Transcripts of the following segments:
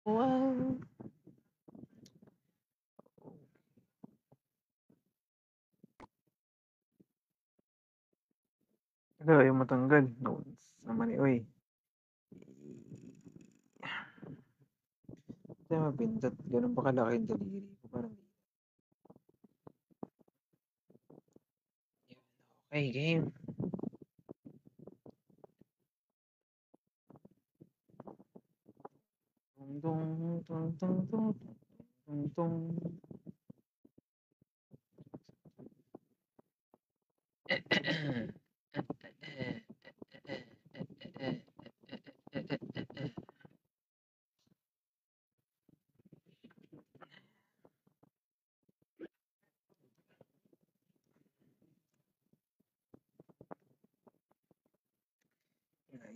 Wow. Hala, ayaw matanggal. Noons naman eh, uy. Hindi mapindot. Ganun ba kalaki yung daliri ko? Parang okay, game. Tung tung tung tung tung tung.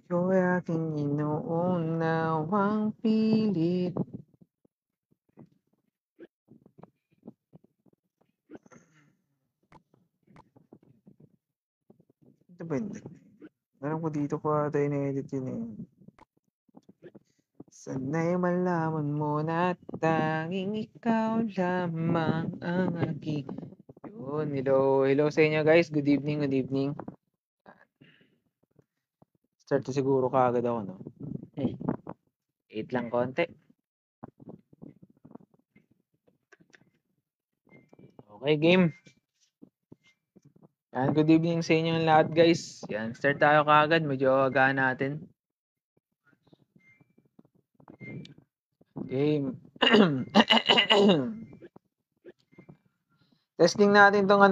Ikaw ay aking inuunawang pilit. Ito ba yun? Alam ko dito ko ata in-edit yun eh. Sana'y malaman mo na tanging ikaw lamang ang aking. Yun, hello sa inyo guys. Good evening, good evening. Start to siguro kaagad ako, no? 8 lang konti. Okay, game. Yan, good evening sa inyo lahat guys. Yan, start tayo kaagad. Medyo agaan natin. Game. Testing natin tong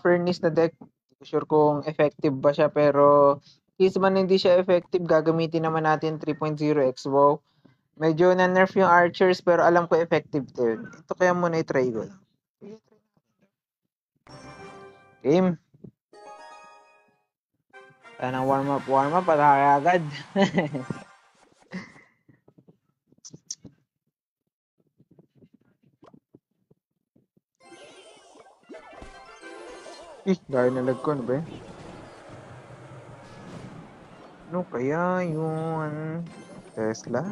furnace na deck. Hindi ko sure kung effective ba siya pero case man hindi siya effective, gagamitin naman natin 3.0 X-Bow. Medyo na-nerf yung archers pero alam ko effective to yun. Ito kaya muna i-try ko. Game. Kaya ng warm up, patake agad. Dahil nalag ko, ano ba yun? Ano kaya yun? Tesla?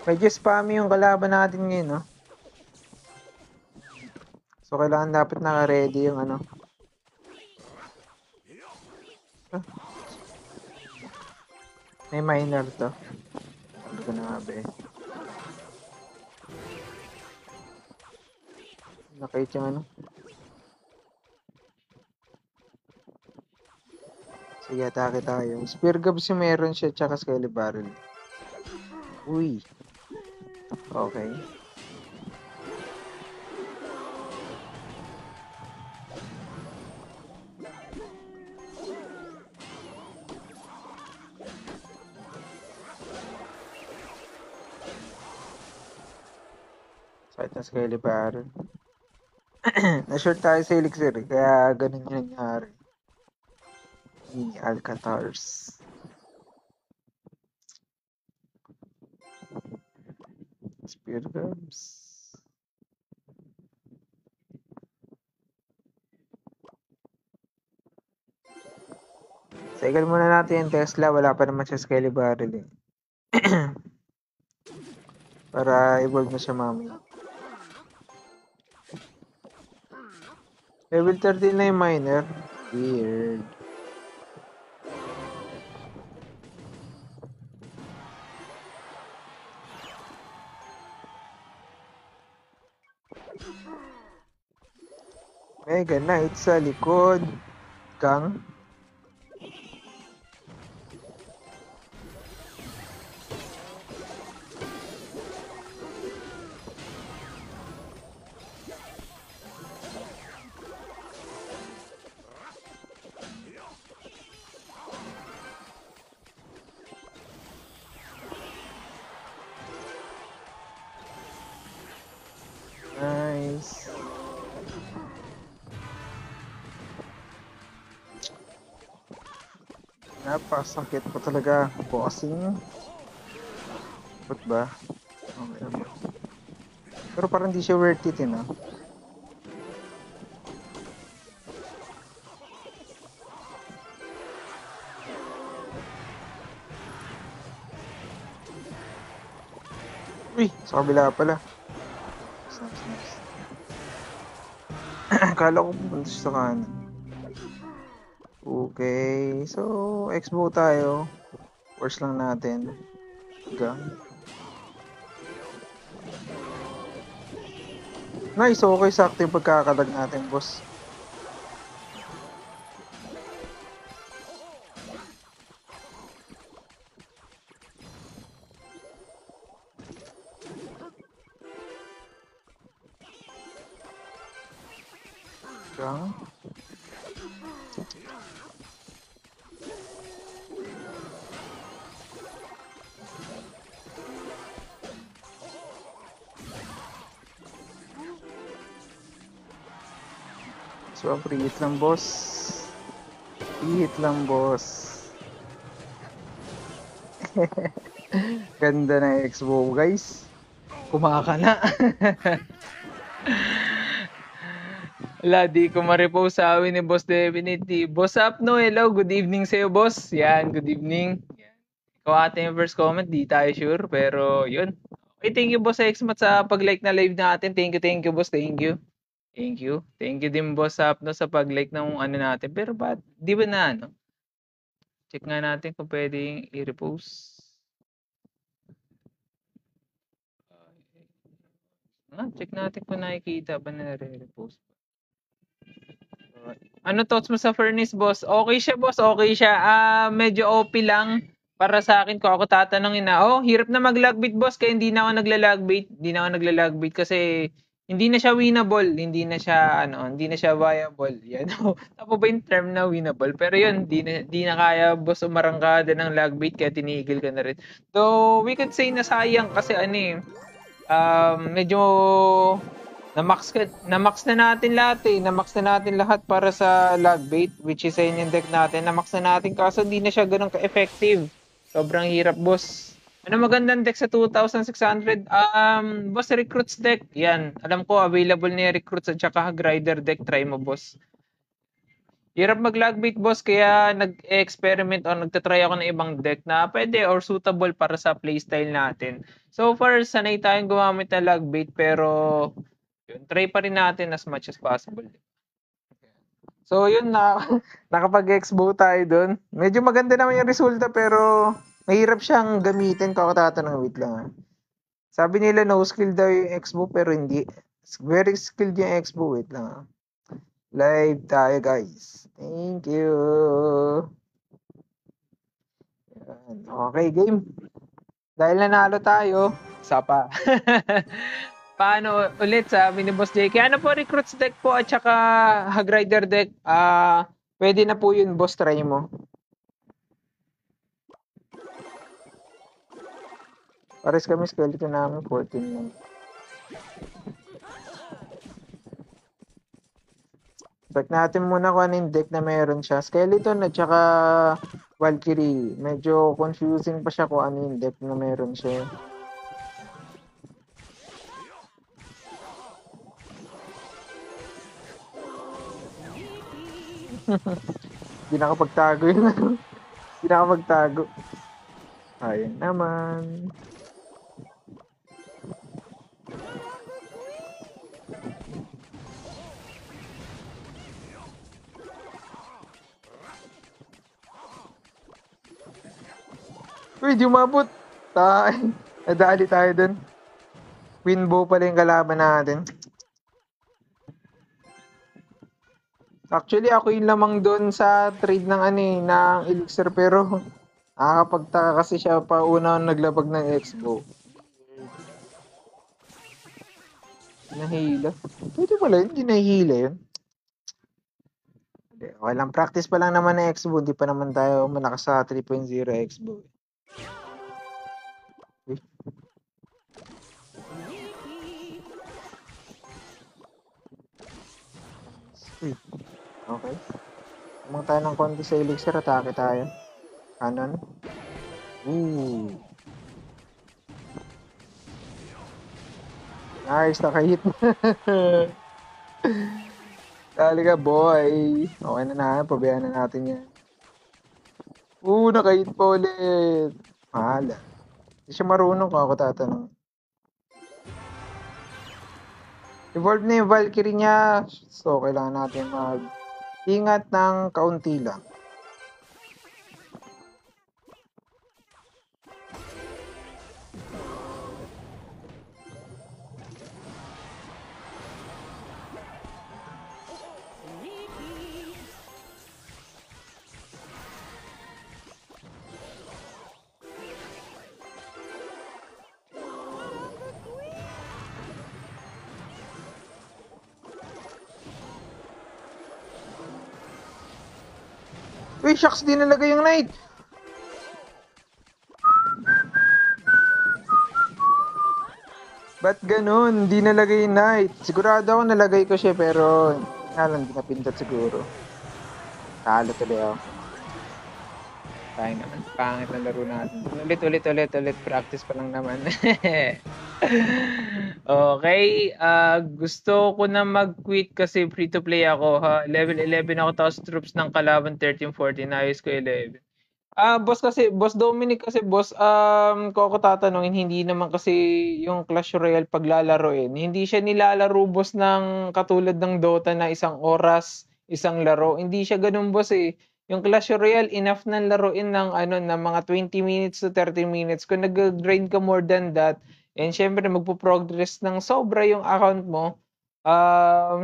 Medyo spammy yung kalaban natin ngayon, no? So, kailangan dapat naka-ready yung ano. May miner to. Ano ko na nga ba eh. Nakait yung ano. Sige, atake tayo. Spear gabs yung meron siya, tsaka skelly barrel. Uy. Okay. Sakit na skelly barrel. Na-short tayo sa elixir eh, kaya ganun yung nangyari. Mini Alcatars. Spear gabs. Cycle muna natin yung Tesla. Wala pa naman siya skelly barrel eh. Para evolve na siya mamaya. Level 13 na yung miner. Weird. Mega Knight sa likod. Gang. Nice. Napakasakit po talaga. Bossing. Ba't ba? Okay. Pero parang di siya worth it, no? Uy, sa kabila pala. Nice, nice. Akala ko pupunta siya sa kanan. Okay, so X-bow tayo. Force lang natin. Gang. Nice, okay, sakto yung pagkakalag natin, boss. Gang. So, pre-hit lang, boss. Pre-hit lang, boss. Ganda na X-bow, guys. Kumaka na. Wala, di ko ma-repose sa amin ni Boss Definity. Boss Apno, hello, good evening sa'yo, boss. Yan, good evening. Yan. Ikaw ate yung first comment, di tayo sure, pero yun. Okay, thank you, Boss Xmat, sa pag-like na live natin. Thank you, boss. Thank you. Thank you. Thank you din, Boss Apno, sa pag-like ng ano natin. Pero ba, di ba na ano? Check nga natin kung pwedeng i-repost. Check natin kung nakikita ba na re-repost. Ano thoughts mo sa furnace, boss? Okay siya, boss. Okay siya. Medyo OP lang para sa akin ko ako tatanungin na. Oh, hirap na mag-logbait, boss, kaya hindi na ako nagla-logbait. Hindi na ako nagla-logbait kasi hindi na siya winnable, hindi na siya viable. Yan. Tapo ba yung term na winnable? Pero yun, di na kaya, boss, umarangkada ng logbait kaya tinigil ka na rin. Though we could say na sayang kasi medyo na-max na natin lahat eh. Na-max na natin lahat para sa lag bait, which is in deck natin. Na-max na natin kaso hindi na siya ganun ka-effective. Sobrang hirap, boss. Ano magandang deck sa 2,600? Boss, recruits deck. Yan. Alam ko, available na yung recruits at saka grider deck. Try mo, boss. Hirap mag-lag bait, boss, kaya nag-experiment o nagtatry ako ng ibang deck na pwede or suitable para sa playstyle natin. So far, sanay tayong gumamit ng lag bait, pero yun, try pa rin natin as much as possible. So, yun na. Nakapag-expo tayo dun. Medyo maganda naman yung resulta, pero mahirap siyang gamitin. Kakatatanong, wait lang ah. Sabi nila no skill daw yung expo, pero hindi. Very skilled yung expo. Wait lang ah. Live tayo, guys. Thank you. Okay, game. Dahil nanalo tayo, isa pa. Paano ulit, sabi ni Boss JK? Ano po, recruits deck po at saka hag rider deck? Pwede na po yun, boss, try mo. Pares kami skeleton namin, 14 lang. Check natin muna kung ano yung deck na meron siya. Skeleton at saka Valkyrie. Medyo confusing pa siya kung ano yung deck na meron siya. Hindi nakapagtago yun. Hindi nakapagtago. Ayun naman. Uy, di umabot. Nadali tayo dun. Winbow pala yung kalaban natin. Actually, ako yung lamang doon sa trade ng ng elixir, pero nakakapagtaka kasi siya pa una naglabag ng expo. Nahila. Pwede pala yun, hindi nahihila yun. Okay lang, practice pa lang naman ng expo, hindi pa naman tayo malakas sa 3.0 expo. Uy. Okay. Kumang tayo ng konti sa elixir, atake tayo. Canon. Ooh. Nice, nakahit. Dali ka, boy. Okay na, pabayaan na natin yan. Nakahit pa ulit. Mahala. Hindi siya marunong kung ako tatanong. Evolve na yung Valkyrie niya. So, kailangan natin mag-ingat ng kaunti lang. Uy, shucks, di nalagay yung knight. Ba't ganun? Di nalagay yung knight. Sigurado ako nalagay ko siya pero nga lang, di napindot siguro. Talo tuloy ako. Tayo naman. Pangit ang laro natin. Ulit. Practice pa lang naman. Okay. Gusto ko na mag-quit kasi free-to-play ako. Ha? Level 11 ako tapos troops ng kalaban 13-14. Ayos ko 11. Boss Dominic kasi kung ako tatanungin, hindi naman kasi yung Clash Royale paglalaroin. Hindi siya nilalaro boss ng katulad ng Dota na isang oras, isang laro. Hindi siya ganun boss eh. Yung Clash Royale, enough ng laruin ng ng mga 20 minutes to 30 minutes. Kung nag-grind ka more than that, and syempre magpo-progress ng sobra yung account mo,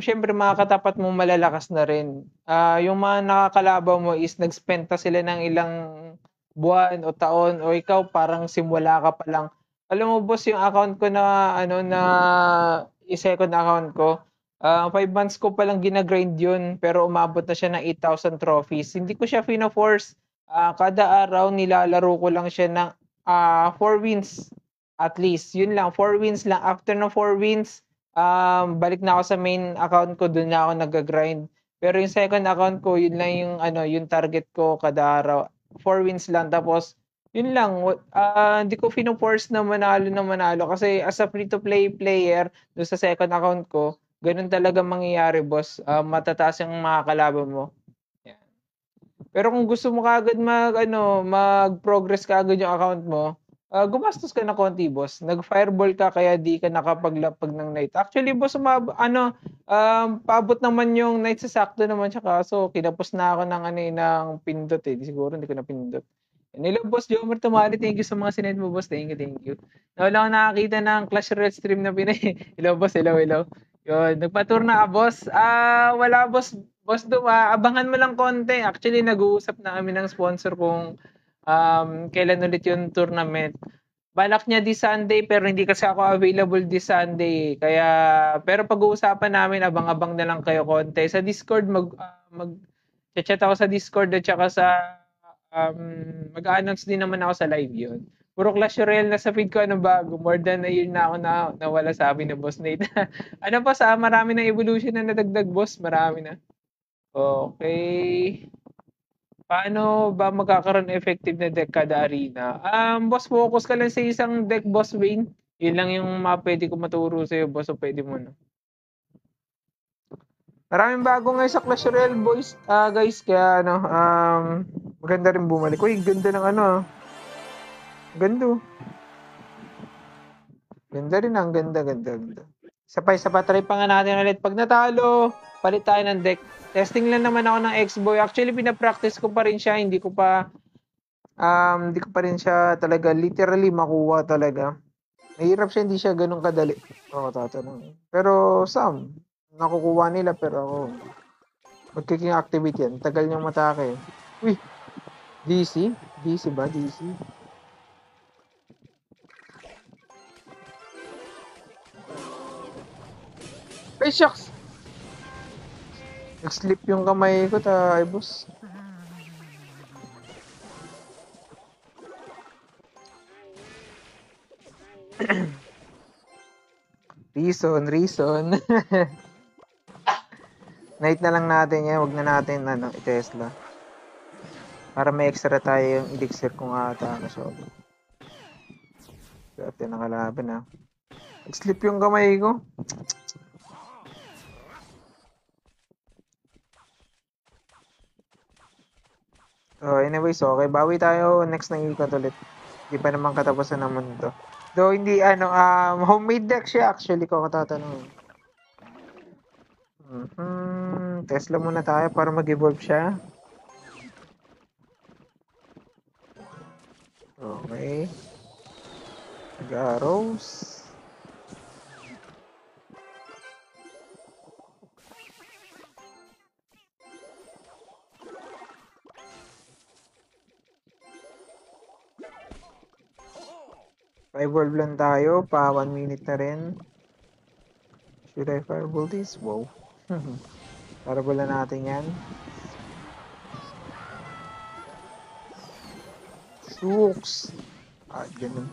syempre makakatapat mo malalakas na rin. Yung mga nakakalaban mo is nag-spend pa sila ng ilang buwan o taon o ikaw parang simula ka pa lang. Alam mo boss, yung account ko na na i-second account ko, 5 months ko pa lang ginagrind yun pero umabot na siya ng 8,000 trophies. Hindi ko siya fina-force. Kada araw nilalaro ko lang siya ng 4 wins at least. Yun lang, 4 wins lang. After ng 4 wins, balik na ako sa main account ko, doon na ako nag-grind. Pero yung second account ko, yun lang yung yung target ko kada araw. 4 wins lang tapos yun lang, hindi ko fino-force na manalo kasi as a free-to-play player doon sa second account ko, ganun talaga mangyayari boss. Matataas yung mga kalaban mo. Yan. Pero kung gusto mo kaagad mag-progress kaagad yung account mo, gumastos ka na konti, boss. Nag-fireball ka kaya di ka nakapaglapag ng night. Actually, boss, paabot naman yung night sa sakto naman siya kaso kinapos na ako ng pindot eh. Siguro hindi ko na pindot. Hello, boss Jomer Tumali. Thank you sa mga sinend mo, boss. Thank you. Wala akong nakakita ng Clash Royale stream na pinay. Hello, boss. Hello. Yun, nagpa-tour na ka, boss. Wala, boss. Boss abangan mo lang konti. Actually, nag-uusap na kami ng sponsor kung kailan ulit yung tournament. Balak niya this Sunday pero hindi kasi ako available this Sunday. Kaya pero pag-uusapan namin, abang-abang na lang kayo konti. Sa Discord chat ako sa Discord at saka sa mag-announce din naman ako sa live 'yon. Puro Clash Royale na sa feed ko bago. More than a year na ako nawala, sabi ni Boss Nate. Marami na evolution na nadagdag, boss. Marami na. Okay. Paano ba magkakaroon effective na deck kada arena? Boss, focus ka lang sa isang deck, Boss Wayne. Yun lang yung pwede ko maturo sa'yo, boss, o pwede mo na. Maraming bago ngayon sa Clash Royale, boys, guys, kaya maganda rin bumalik. Uy, ganda ng ganda. Ganda rin ang ganda. Isa pa, try pa nga natin ulit. Pag natalo, palit tayo ng deck. Testing lang naman ako ng X-Boy. Actually, pinapractice ko pa rin siya. Hindi ko pa rin siya talaga literally makuha talaga. Mahirap siya, hindi siya ganun kadali. Tatanong. Pero some, nakukuha nila pero ako, magkiking activity yan. Tagal niyang matake. Uy, DC? DC ba? DC? Ay, shucks! Nag-slip yung kamay ko, boss. Reason. Night na lang natin yan. Huwag na natin i-Tesla. Para may extra tayo yung elixir kung ata na siya. Swerte ng kalaban Nag-slip yung kamay ko. Anyways, okay. Bawi tayo next na ikot ulit. Hindi pa naman katapusan naman to. Though hindi homemade deck siya actually ko katatanong. Tesla muna tayo para mag-evolve siya. Okay. Nag-arrows. Fireball lang tayo. Pa 1 minute na rin. Should I fireball this? Wow. Fireball na natin yan. Shooks. Ganun.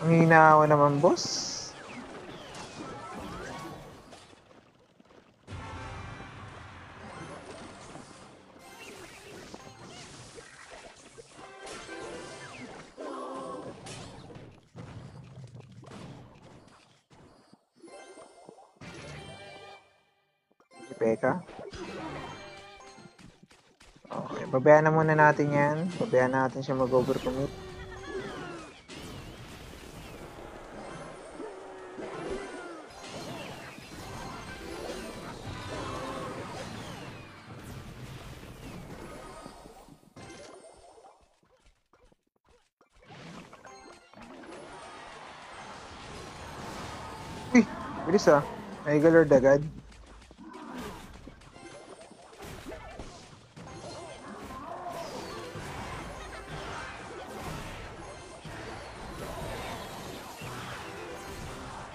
Ang hinawa naman, boss. Peka. Okay, babayaan na muna natin yan. Babayaan natin siya mag-overcommit. Uy, bilis ah. Mega Lord agad.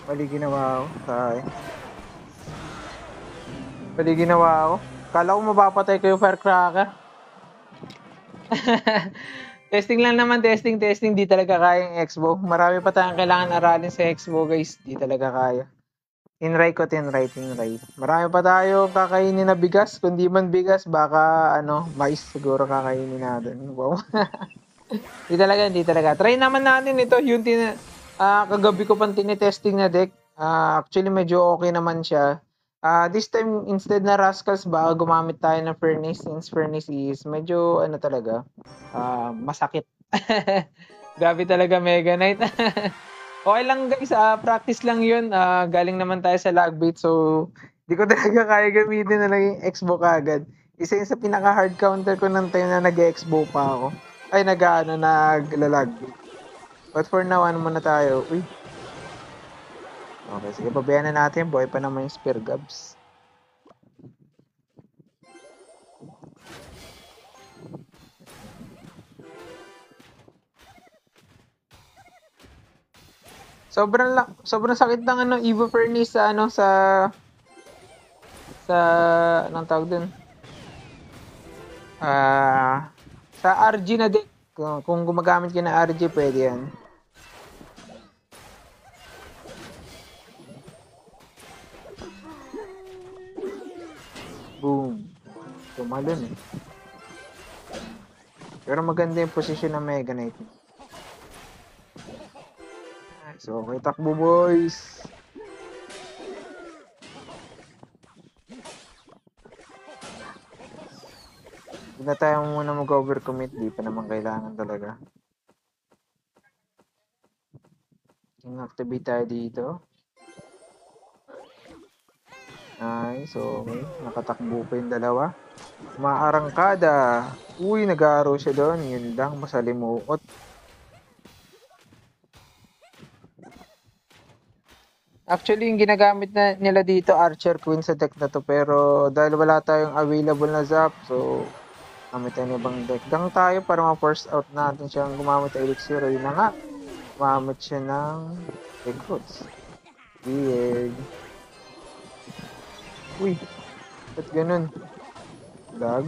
Mali ginawa ako. Tay. Mali ginawa ako. Kala ko mapapatay ko yung firecracker. Testing lang naman, testing. Di talaga kaya yung Expo. Marami pa tayong kailangan aralin sa Expo, guys. Di talaga kaya. Tinry. Marami pa tayo kakainin na bigas. Kung di man bigas, baka mais siguro kakainin natin. Wow. Di talaga. Try naman natin ito. Yung kagabi ko pang tinetesting na deck. Actually, medyo okay naman siya. This time, instead na Rascals, baka gumamit tayo ng Furnace, since Furnace is medyo, masakit. Grabe talaga, Mega Knight. Okay lang guys, practice lang yun. Galing naman tayo sa lag bait, so di ko talaga kaya gamitin na lang yung Expo kagad. Isa yun sa pinaka-hard counter ko ng time na nag-Expo pa ako. Ay, naglalag bait. But for now, muna tayo? Uy. Okay, sige, pabayaan na natin. Buhay pa naman yung Spear Gabs. Sobrang sakit ng Evo Furnace sa anong tawag dun? Sa RG na deck. Kung gumagamit ka ng RG, pwede yan. Boom. Tumalon eh. Pero maganda yung posisyon ng Mega Knight. So, okay, takbo boys. Hindi na tayo muna mag-overcommit. Di pa naman kailangan talaga. Activate tayo dito. Nice, okay. Nakatakbo pa yung dalawa. Maarangkada. Uy, nag-aaro siya doon. Yun lang, masalimuot. Actually, yung ginagamit nila dito, Archer Queen sa deck na to. Pero dahil wala tayong available na zap, so gamit tayo ng ibang deck. Gang tayo para ma-force out natin siyang gumamit ng Elixir. Yun na nga. Gumamit siya ng Egg Roots. Weird. Uy, ba't ganun? Lag.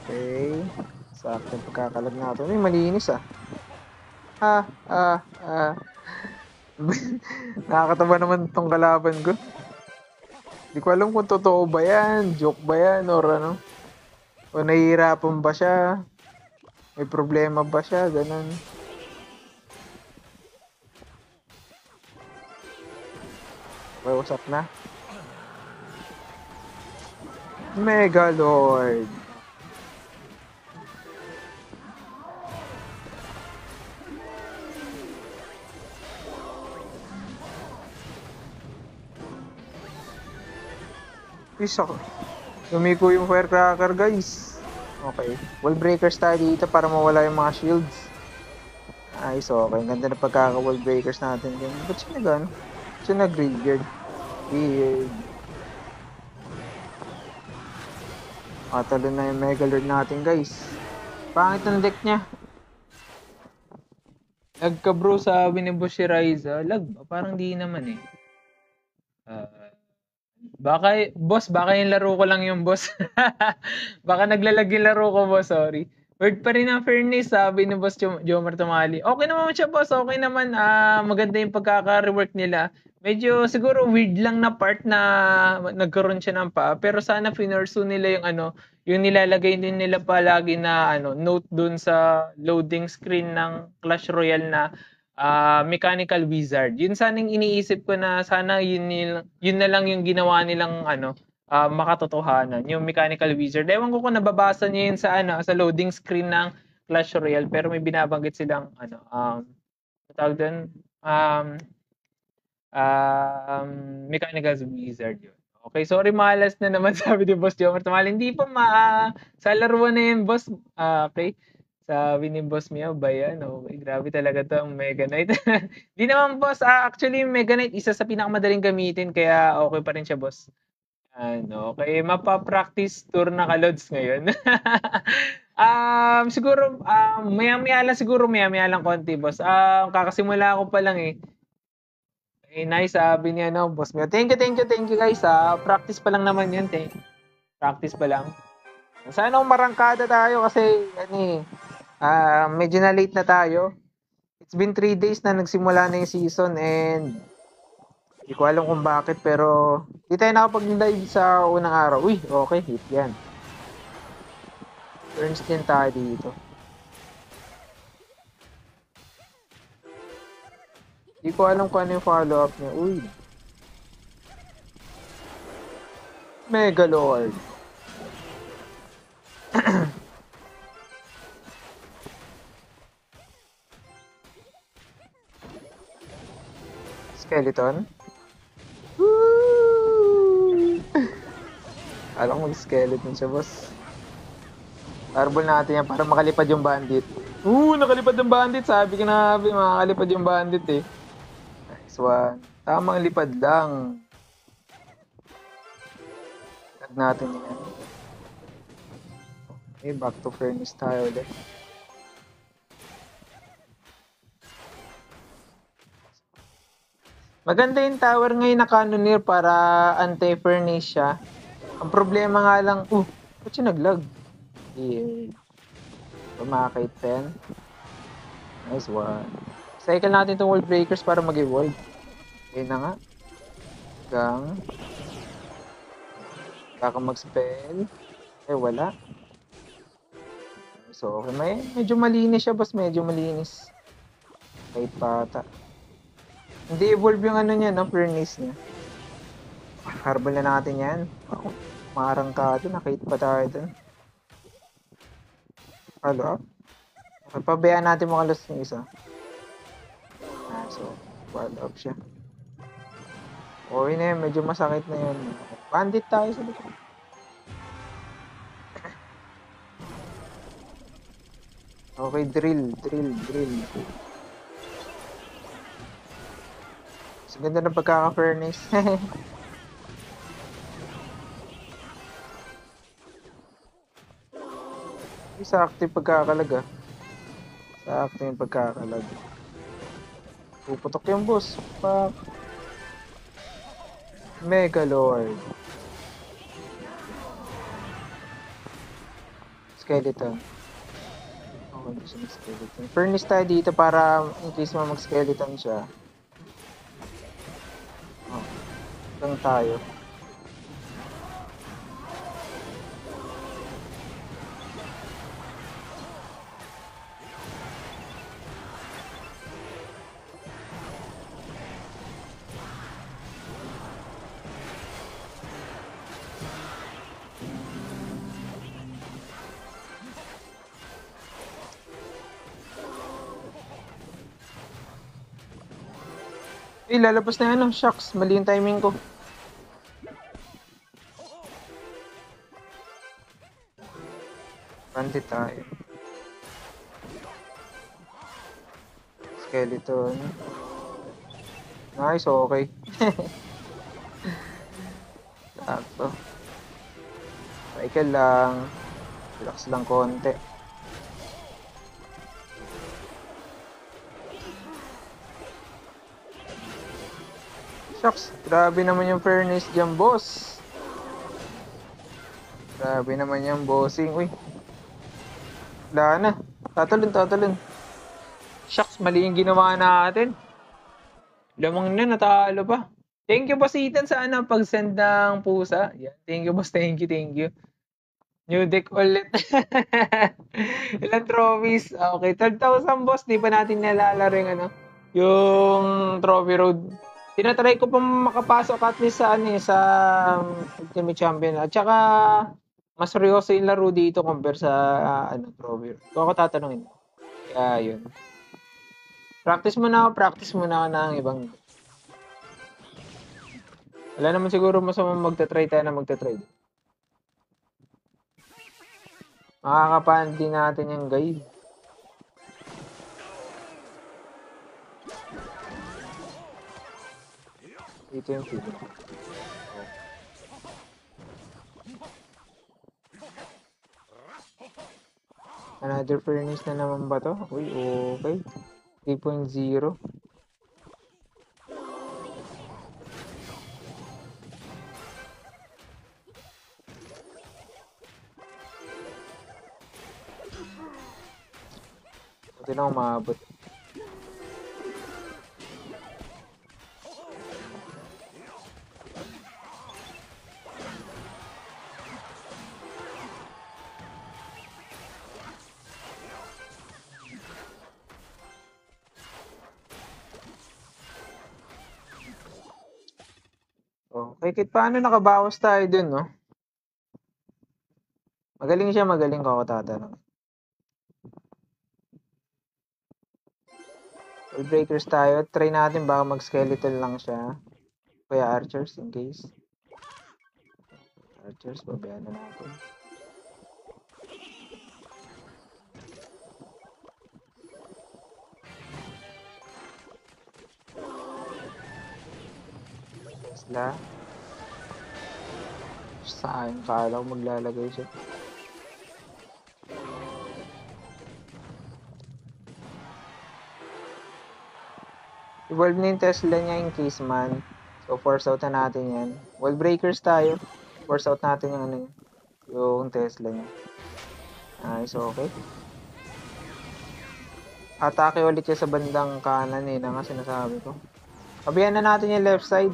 Okay. Sakto yung pagkakalag natin. Uy, malinis ah. Nakakatawa naman itong kalaban ko. Hindi ko alam kung totoo ba yan, joke ba yan, or ano. O nahihirapan ba siya. May problema ba siya, ganun. Okay, what's up na? Mega Lord. Isa ko. Lumiko yung firecracker, guys. Okay. Wall breakers tayo dito para mawala yung mga shields. Ayos, okay. Ganda na pagkaka-wall breakers natin. Ba't siya nag-ano? Siya nag-graveyard. Weird. Talo na yung Mega Lord natin, guys. Pangit ng deck niya. Lag ka bro, sabi ni Boss Shiraiza. Lag ba? Parang di naman eh. Baka yung laro ko lang yung boss. Baka naglalag yung laro ko, boss. Sorry. Word pa rin ang fairness, sabi ni Boss Jomar Tumali. Okay naman siya, boss. Okay naman. Maganda yung pagkaka-rework nila. Medyo siguro weird lang na part na nagkaroon siya ng pa. Pero sana finursu nila yung yung nilalagay din nila palagi na note dun sa loading screen ng Clash Royale na mechanical wizard. Yun sanang iniisip ko na sana yun na lang yung ginawa nilang makatotohanan, yung mechanical wizard. Ewan ko kung nababasa niya yun sa loading screen ng Clash Royale, pero may binabanggit silang tawag doon, mechanical wizard yun. Okay, sorry malas na naman sabi ni Boss Jomar Tamal. Hindi pa sa laruan na yun, boss. Okay. Sabi ni Boss Meow ba yan? Okay, grabe talaga to ang Mega Knight. Di naman, boss. Actually, yung Mega Knight, isa sa pinakamadaling gamitin, kaya okay pa rin siya, boss. Okay, mapa-practice tour na ka-loads ngayon. Siguro, maya-maya lang konti, boss. Kakasimula ko pa lang eh. Nice, sabi niya, Boss Meow. Thank you, guys. Practice pa lang naman yun, practice pa lang. Sana marangkada tayo kasi, medyo na late na tayo. It's been 3 days na nagsimula na yung season and hindi ko alam kung bakit pero di tayo nakapag-live sa unang araw. Uy, okay, hit yan. Turns din tayo dito. Hindi ko alam kung ano yung follow-up niya. Uy. Mega Lord. Skeleton? Alam ko mag-skeleton siya, boss. Arbol natin yan para makalipad yung bandit. Nakalipad yung bandit. Sabi ko na, makakalipad yung bandit eh. Nice one. Tamang lipad lang. Tag natin yan. Okay, back to furnace tayo ulit. Maganda yung tower ngayon na Cannoneer para anti-furnace siya. Ang problema nga lang, ba't siya naglag? Yeah. Pumakit 10. Nice one. Cycle natin itong wall breakers para mag-evolve. Ayun na nga. Gang. Baka mag-spell. Wala. So, okay. Medyo malinis siya, boss. Medyo malinis. Kahit pata. Hindi evolve yung niya, furnace niya. Harbol na natin yan. Marangkado. Nakait pa tayo dun. Follow up. Okay, pabayaan natin makalas yung isa. So, follow up siya. Okay na yun. Medyo masakit na yun. Bandit tayo sa likod. Okay, drill. So, ganda ng pagkaka-furnace. Sa active pagkakalag Sa active yung pagkakalag. Puputok yung boss. Fuck. Mega Lord. Skeleton. Okay, gusto ng skeleton. Furnace tayo dito para in case mag-skeleton siya. Lang tayo. Lalabas na yan. Shucks, mali yung timing ko. Bandit tayo. Skeleton. Nice, okay. Sakto. Cycle lang. Relax lang konti. Shucks, grabe naman yung fairness dyan, boss. Grabe naman yung bossing. Uy. Wala na. Tatalon. Shucks, mali yung ginawa natin. Lamang na, natalo pa. Thank you, Boss Ethan, sa pag-send ng pusa. Yan. Thank you, boss. Thank you. New deck ulit. Ilang trophies? Okay, 12,000, boss. Di pa natin nalalaro yung trophy road. Tinatry ko pa makapasok at least sa sa Ultimate Champion. At saka, mas seryoso yung laro dito compare sa trophy road. Kung ako tatanungin. Kaya yun. Practice muna ako ng ibang. Wala naman siguro masamang magta-try tayo na magta-try. Makakapan din natin yung guide. Dito yung feeling. Another furnace na naman ba to? Uy, okay. 3.0. Buti na umabot. Okay, kahit paano nakabawas tayo dun, no? Magaling ko ako tatanong. Wall breakers tayo. Try natin baka mag-skeleton lang siya. Kaya archers in case. Archers, babayaan na natin. Tesla. Saan? Kala ko maglalagay siya. Evolve na yung Tesla niya in case man. So, force out na natin yan. Wall breakers tayo. Force out natin yung yung Tesla niya. Nice, okay. Atake ulit siya sa bandang kanan na nga sinasabi ko. Kabihan na natin yung left side.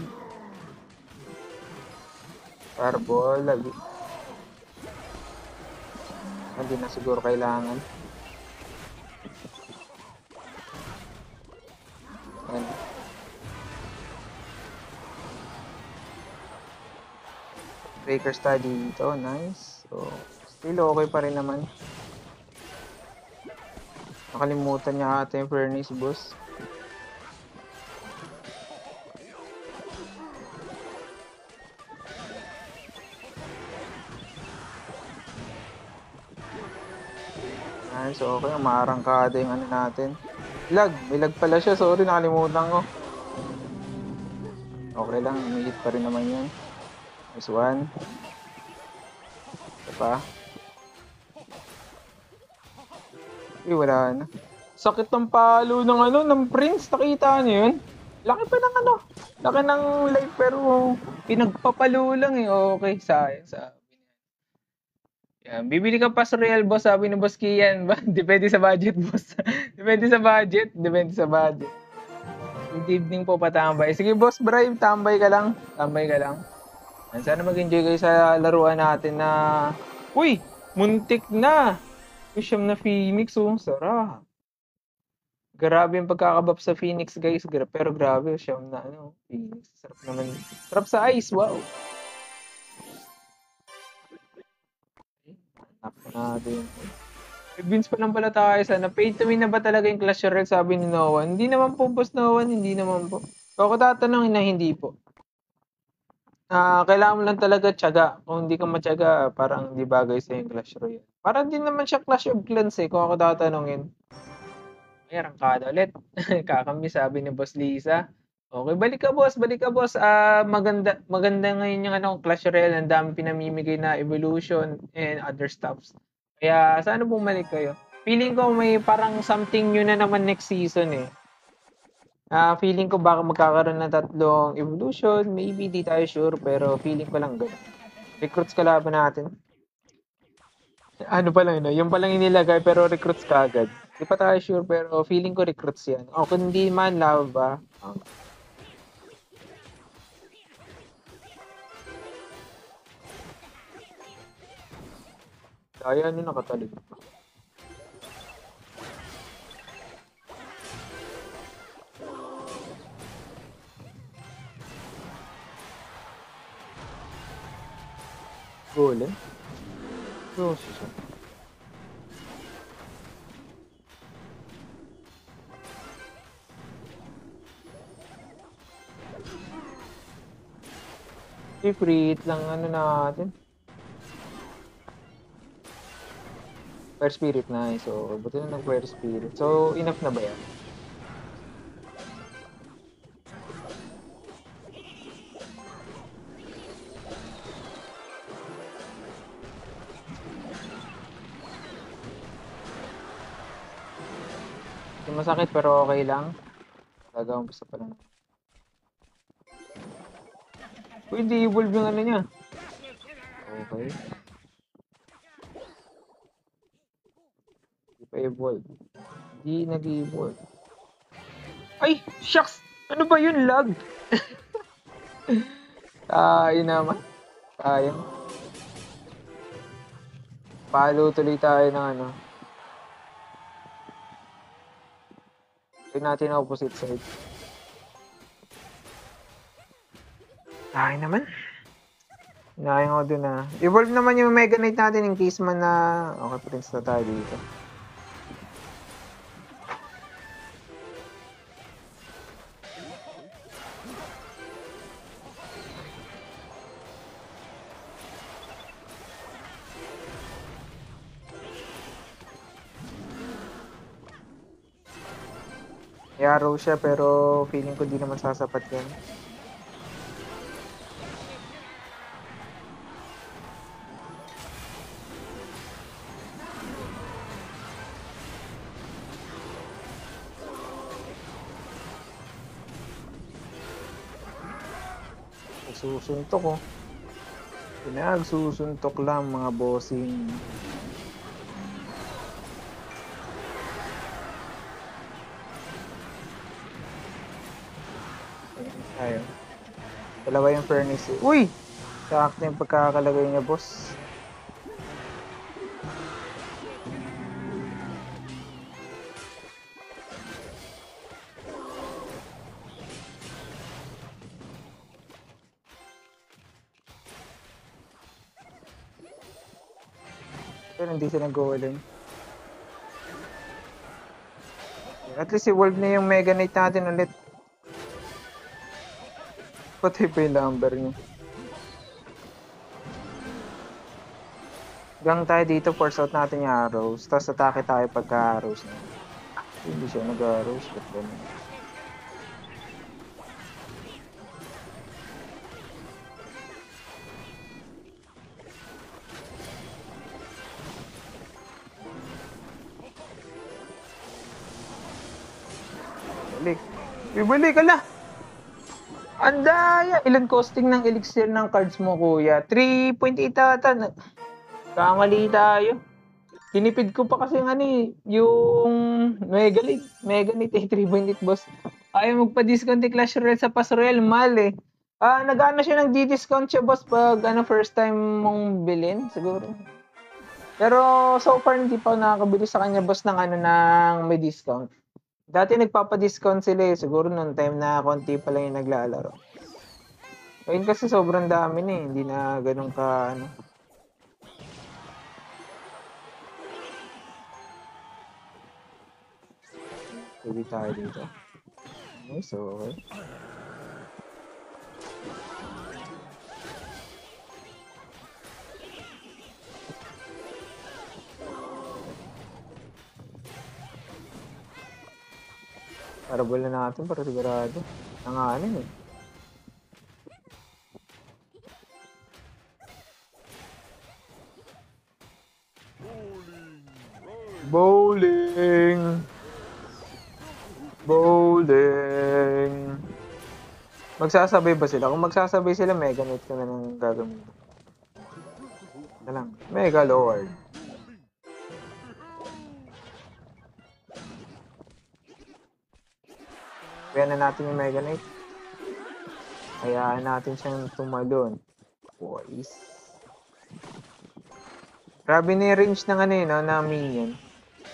Fireball, lagi. Hindi na siguro kailangan. Ayan. Breakers tayo dito, nice. So, still okay pa rin naman. Nakalimutan niya ata yung furnace, boss. Nice, okay. Umarangkada yung natin. Lag, may lag pala siya. Sorry, nakalimutan ko. Okay lang, umilit pa rin naman yan. Nice one. Ito pa. Wala na. Sakit ng palo ng ng Prince. Nakita niyo yun? Laki pa ng laki ng life pero pinagpapalo lang eh. Okay, sayang sabi niya. Yan, bibili ka pa sa Real Boss, sabi ni Boss Kian. Depende sa budget, boss. Depende sa budget. Good evening po, patambay. Sige, Boss Brian, tambay ka lang. Sana mag-enjoy kayo sa laruan natin na... Uy! Muntik na! Siyam na Phoenix, sarap. Grabe yung pagkakabap sa Phoenix, guys. Pero grabe, siyam na Phoenix. Sarap naman. Sarap sa ice, wow. Anak natin. Beans pa lang pala tayo sana. Paid to win na ba talaga yung Clash Royale, sabi ni Noan? Hindi naman po, Boss Noan. Hindi naman po. So, ako tatanungin na hindi po. Kailangan mo lang talaga tiyaga. Kung hindi ka matiyaga, parang hindi bagay sa yung Clash Royale. Parang din naman siya Clash of Clans eh, kung ako tatanungin. Ay, arangkada ulit. Kakami, sabi ni Boss Lisa. Okay, balik ka boss, balik ka boss. Maganda, maganda ngayon yung Clash Royale. Ang dami pinamimigay na evolution and other stuffs. Kaya sana bumalik kayo. Feeling ko may parang something new na naman next season eh. Feeling ko baka magkakaroon ng tatlong evolution, maybe di tayo sure, pero feeling ko lang gano'n. Recruits kalaban natin. Ano pa lang, no? Yung pa lang inilagay pero recruits kaagad. Di pa tayo sure pero feeling ko recruits yan. O kung hindi man, lava. Kaya ano nakatalig. Golem? So, siya. Free hit lang ano natin. Fire Spirit na. So, buti na ng Fire Spirit. So, enough na ba yan? Yung masakit pero okay lang. Gagawin pa sa pa lang. Uy, di evolve yung ano niya. Okay. Di pa evolve. Di nag-evolve. Ay! Shucks! Ano ba yun? Lag! Yun naman. Sayang. Palo tuloy tayo ng ano. Tignan natin ang opposite side. Ay naman. Hinayang ako dun ah. Evolve naman yung Mega Knight natin in case man na... Okay, Prince na tayo dito. May arrow siya pero feeling ko di naman sasapat yan. Nagsusuntok oh. Pinagsusuntok lang mga bossing. Ayun. Dalawa yung furnace. Uy! Sakto yung pagkakalagay niya, boss. Pero hindi siya nag-golem. At least evolve na yung Mega Knight natin ulit. Patay pa yung number niya. Gang tayo dito, force out natin yung arrows. Tapos atake tayo pagka arrows na. Hindi siya nag-arrows. Ba't ganun? Balik. Ibalik ka na! Andaya! Ilan costing ng elixir ng cards mo, kuya? 3.8 ata. Kamali tayo. Tinipid ko pa kasi nga yung Mega Knight 3.8 boss. Ayaw magpa-discount ni Clash Royale sa Pass Royale, mahal eh. Nag-ano siya ng discount siya boss pag first time mong bilhin, siguro. Pero so far hindi pa nakakabili sa kanya boss ng ng may discount. Dati nagpapa-discount sila eh, siguro nung time na konti pa lang yung naglalaro. Ngayon kasi sobrang dami na eh, hindi na ganun ka Pwede tayo dito. Okay, so okay. Parabol na natin para sigurado. Nanganin eh. Bowling! Bowling! Magsasabay ba sila? Kung magsasabay sila, Mega Knight ko na nang gagamitin. Na lang. Mega Lord. Kaya na natin yung Mega Knight. Hayaan natin siyang tumalon. Boys. Grabe na yung range ng ano yun, no, na minion.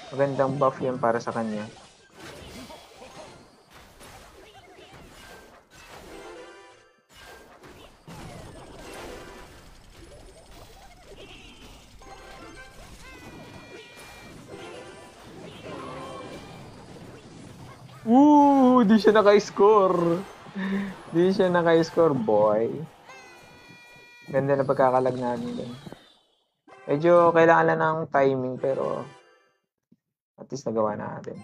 Magandang buff yan para sa kanya. Di siya naka-score. Di siya naka-score, boy. Ganda na pagkakalag namin dun. Medyo kailangan lang ng timing, pero at least nagawa natin.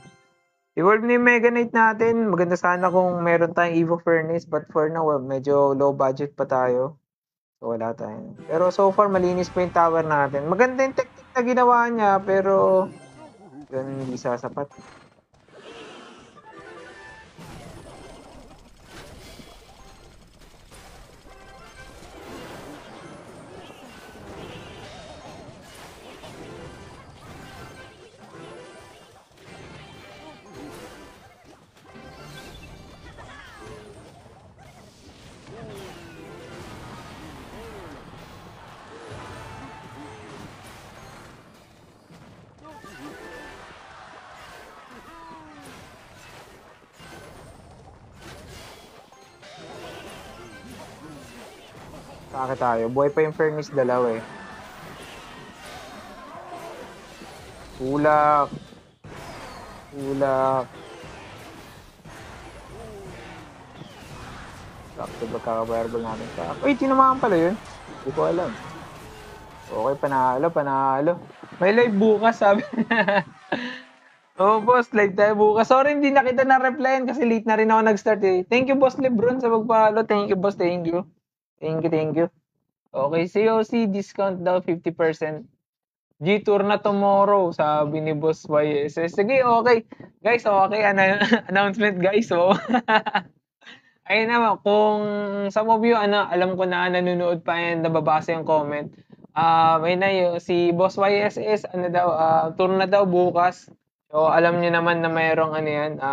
Evolve na yung Mega Knight natin. Maganda sana kung meron tayong Evo Furnace, but for now, medyo low budget pa tayo. So, wala tayo. Pero so far, malinis pa yung tower natin. Maganda yung technique na ginawa niya, pero yun, hindi sasapat. Bakit tayo? Buhay pa yung Furnace dalawa eh. Ulak. Ulak. Sakto ba kaka-fireball natin pa? Uy, tinamaan pala yun. Hindi ko alam. Okay, panalo, panalo. May live bukas, sabi. Oh, boss, live tayo bukas. Sorry, hindi na kita na-replyan kasi late na rin ako nag-start eh. Thank you, boss Lebron, sa pagpalo. Thank you, boss. Thank you. Thank you, thank you. Okay, COC discount daw 50%. G-Tour na tomorrow, sabi ni Boss YSS. Sige, okay. Guys, okay. Announcement, guys. So, ayun naman, kung some of you, alam ko na nanonood pa and nababasa yung comment. May na yun, si Boss YSS, tour na daw bukas. So, alam niyo naman na mayroong yan,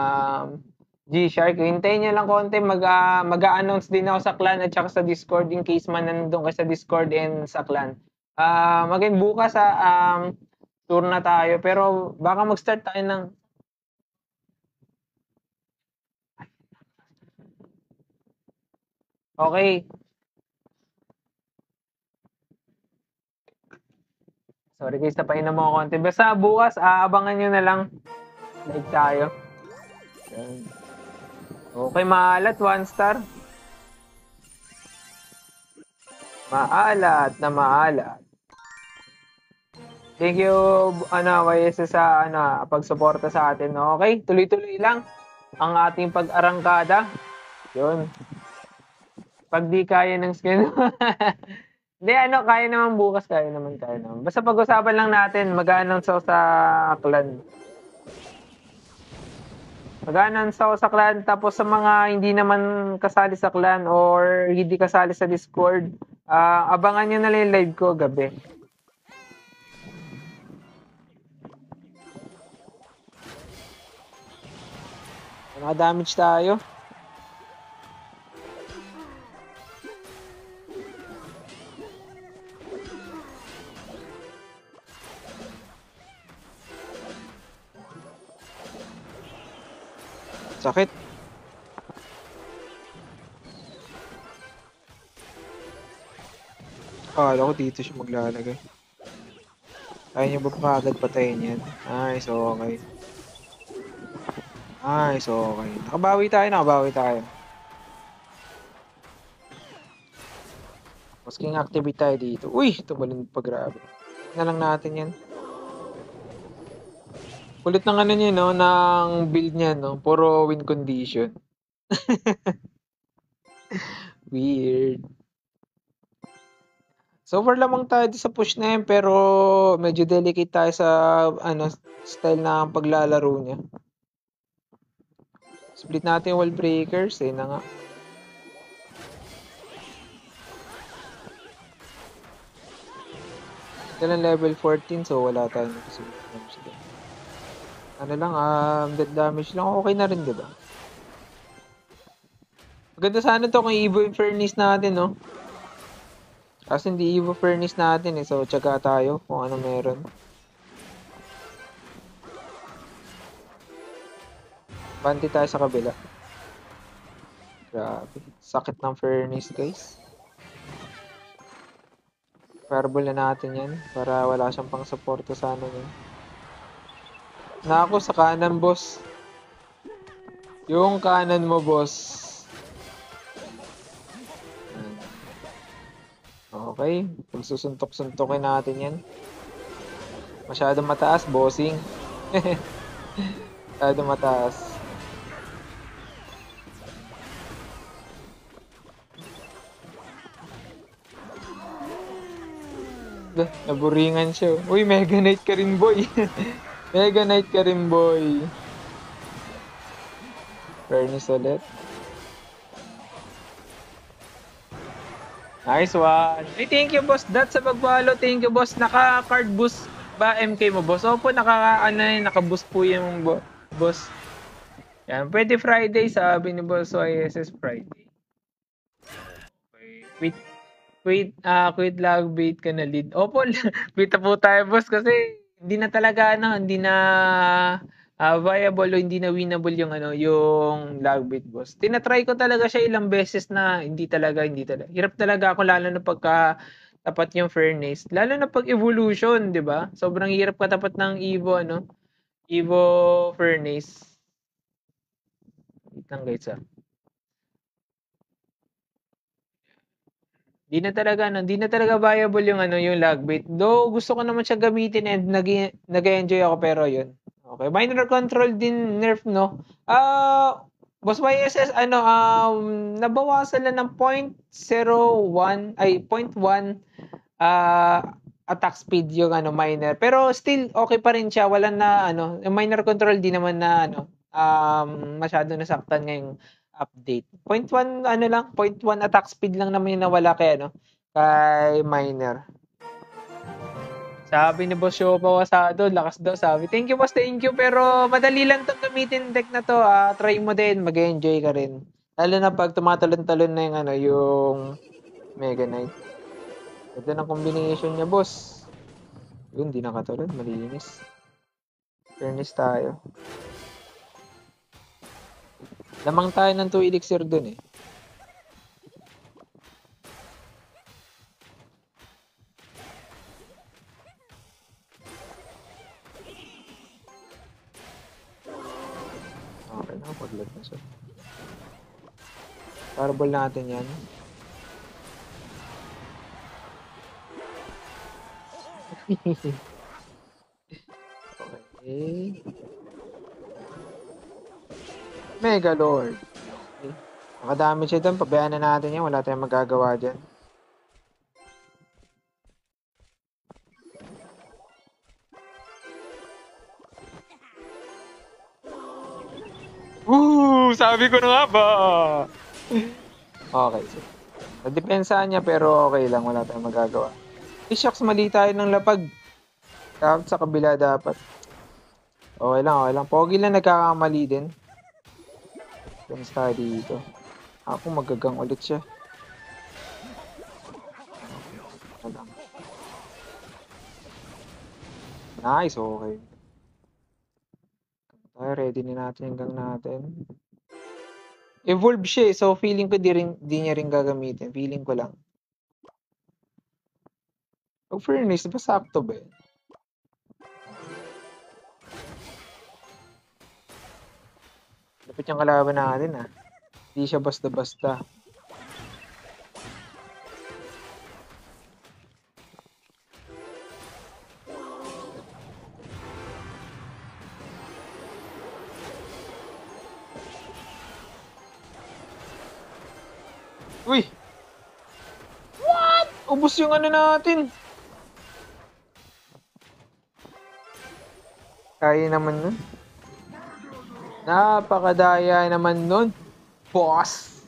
G-Shark. Hintayin niyo lang konti, mag-a-announce din ako sa clan at saka sa Discord in case man nandun kayo sa Discord and sa clan. Maging bukas tour na tayo, pero baka mag-start tayo ng okay. Sorry guys, napainom mo konti. Basta bukas, abangan nyo na lang. Live tayo. Okay, maalat, 1 star. Maalat na maalat. Thank you, YS sa pagsuporta sa atin. Okay, tuloy-tuloy lang ang ating pag-arangkada. Yun. Pag di kaya ng skin. Hindi, kaya naman bukas, kaya naman. Basta pag-usapan lang natin, mag-announce ako sa clan. Mag-announce ako sa clan, tapos sa mga hindi naman kasali sa clan or hindi kasali sa Discord, abangan nyo na lang yung live ko gabi. Naka-damage tayo. Sakit. Akala ko dito siya maglalagay. Kaya niya ba agad patayin yan? Nice, okay. Nice, okay. Nakabawi tayo. Masking activate tayo dito. Uy, tumalun pa grabe. Na lang natin yan. Kulit ng ano niya, no? Ng build niya, no? Puro win condition. Weird. So far lamang tayo sa push na yun, pero medyo delicate tayo sa ano style na paglalaro niya. Split natin yung wall breakers, eh na nga. Kailan level 14, so wala tayong possibility. Ano lang, death damage lang, okay na rin, diba? Maganda sana to kung Evo yung Furnace natin, no? Kasi hindi Evo Furnace natin, eh, so tsaga tayo kung ano meron. Banti tayo sa kabila. Grabe, sakit ng Furnace, guys. Fireball na natin yan para wala siyang pang suporta sa ano niya. Nako, sa kanan, boss. Yung kanan mo, boss. Okay, pagsusuntok-suntokin natin yan. Masyadong mataas, bossing. Masyadong mataas. Naburingan siya. Uy, Mega Knight ka rin, boy. Mega Knight ka rin, boy. Furnace ulit. Nice one. Hey, thank you, boss. That's sa pag-follow. Thank you, boss. Naka-card boost ba MK mo, boss? Opo, naka-boost po yung boss. Yan. Pwede Friday, sabi ni boss. So, ISS Friday. Okay. Quit lag bait ka na lead. Opo, quit na po tayo, boss. Kasi, hindi na talaga, hindi na viable o hindi na winnable yung yung lag bait, boss. Tinatry ko talaga siya ilang beses na hindi talaga. Hirap talaga ako lalo na pagka tapat yung Furnace. Lalo na pag evolution, 'di ba? Sobrang hirap katapat ng Evo Evo Furnace. Wait lang, guys, Di na talaga viable yung yung lag bait. Though gusto ko naman siya gamitin and nag-enjoy ako, pero yun. Okay, minor control din nerf, no? Boss YSS, nabawasan lang ng 0.01 ay 0.1 attack speed yung minor. Pero still okay pa rin siya. Wala na yung minor control di naman na masyado nasaktan ngayong update. 0.1 0.1 attack speed lang naman yung nawala kay kay miner. Sabi ni Boss Shopa Wasado, lakas daw sabi. Thank you, boss, thank you. Pero madali lang tong gamitin deck na to. Try mo din, mag-enjoy ka rin. Lalo na pag tumatalon-talon na yung Mega Knight. Ganda ng combination niya, boss. Yun, di nakatalon, malinis. Fairness tayo. Lamang tayo ng 2 elixir dun, eh. Okay na, pag-lag na siya. Fireball natin yan. Okay. Mega Lord. Okay. Nakadamage siya doon. Pabayaan na natin yan. Wala tayong magagawa dyan. Sabi ko na nga ba? Okay. So, nadepensahan niya pero okay lang. Wala tayong magagawa. Shucks, mali tayo ng lapag. Dapat sa kabila dapat. Okay lang. Pogi lang nagkakamali din. Depends tayo dito. Ako magagang ulit siya. Nice, okay. Tayo, ready na natin yung gang natin. Evolve siya, so feeling ko di niya rin gagamitin. Feeling ko lang. Pag Furnace, ba sakto ba eh? Lapit yung kalaban natin Hindi siya basta-basta. Uy! What? Ubus yung ano natin. Kaya naman nun. Napakadaya naman nun. Boss!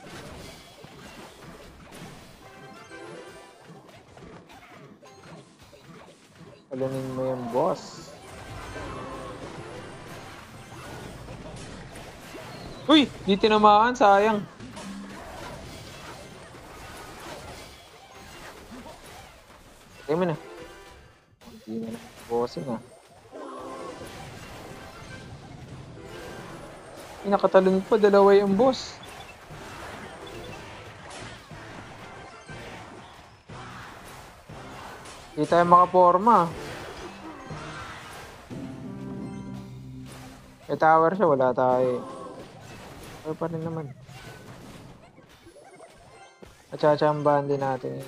Alamin mo yung boss. Uy! Di tinamaan, sayang. Kaya mo na. Hindi na lang. Bossing ah. Nakatalon pa, dalawa yung boss. Hindi tayo makaporma. May tower siya, wala tayo. Okay pa rin naman. Matsatsambahan din natin.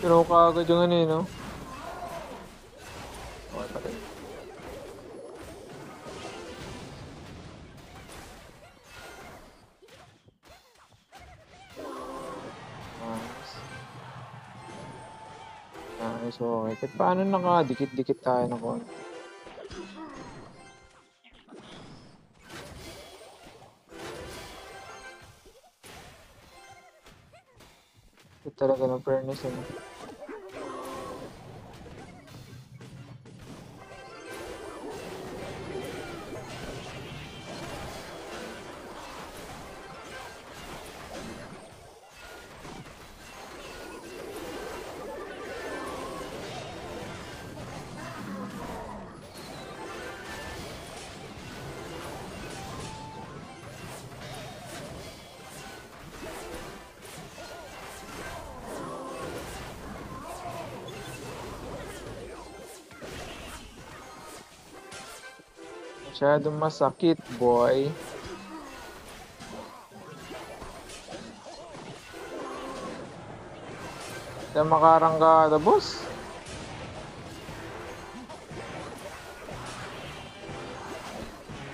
Pero kaagad yung ano no? Okay pa rin. Nice, okay. Kahit paano nakadikit-dikit tayo na konti. Ito talaga ng furnace ano. Masyadong masakit, boy. Kaya makarangkada, boss.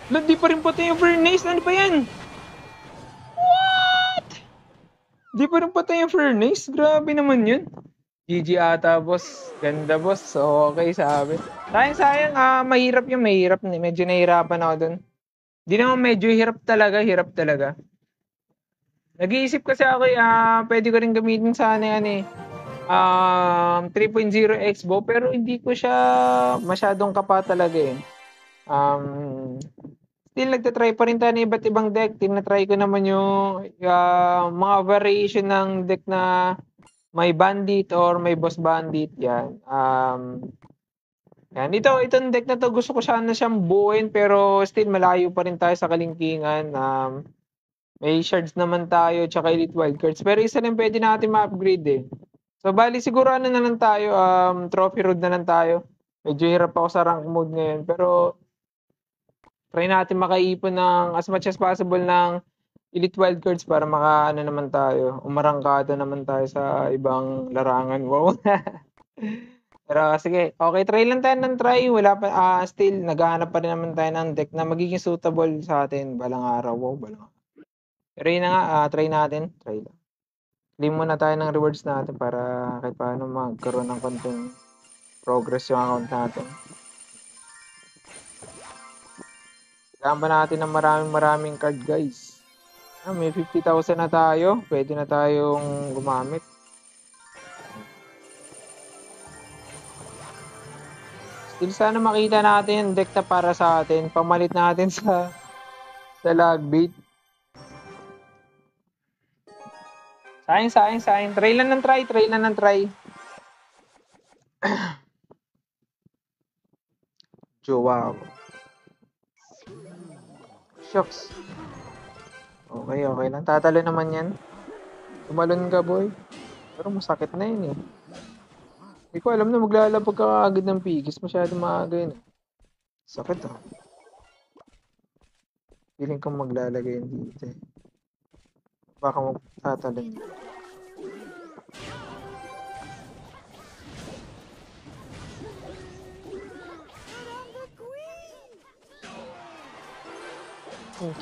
Di pa rin patay yung furnace. Ano ba yan? What? Di pa rin patay yung furnace? Grabe naman yun. GG ata, boss. Ganda, boss. Okay, sabi. Sayang, mahirap yung mahirap. Medyo nahihirapan ako dun. Di naman medyo hirap talaga. Nag-iisip kasi ako, pwede ko rin gamitin sana yan 3.0 Expo, pero hindi ko siya masyadong kapa talaga eh. Still nagtatry pa rin tayo ng iba't ibang deck. Tinatry ko naman yung mga variation ng deck na may bandit or may boss bandit. Yan. Yan. Itong deck na to, gusto ko sana siyang buuin pero still malayo pa rin tayo sa kalingkingan. May shards naman tayo tsaka elite wildcards. Pero isa rin pwede natin ma-upgrade eh. So bali siguro ano na lang tayo, trophy road na lang tayo. Medyo hirap ako sa rank mode ngayon pero try natin makaipon ng as much as possible ng elite wildcards para maka ano naman tayo, umarangkada naman tayo sa ibang larangan. Wow. Pero sige, okay, try lang tayo ng try. Wala pa, still naghahanap pa rin naman tayo ng deck na magiging suitable sa atin balang araw. Wow, balang araw. Pero yun na nga, try natin. Try lang. Claim muna tayo ng rewards natin para kahit paano magkaroon ng konting progress yung account natin. Kailangan ba natin ng maraming card, guys? May 50,000 na tayo. Pwede na tayong gumamit. Still sana makita natin yung deck na para sa atin. Pamalit natin sa Lagbait. Sayang. Try lang ng try. Jowa ako. Shucks. Okay lang. Tatalo naman yan. Tumalon ka, boy. Pero masakit na yun eh. Hindi ko alam na maglalapag ka agad ng pigis. Masyado maaga yun. Sakit ah. Feeling ko maglalagay yun dito eh. Baka magtatalon.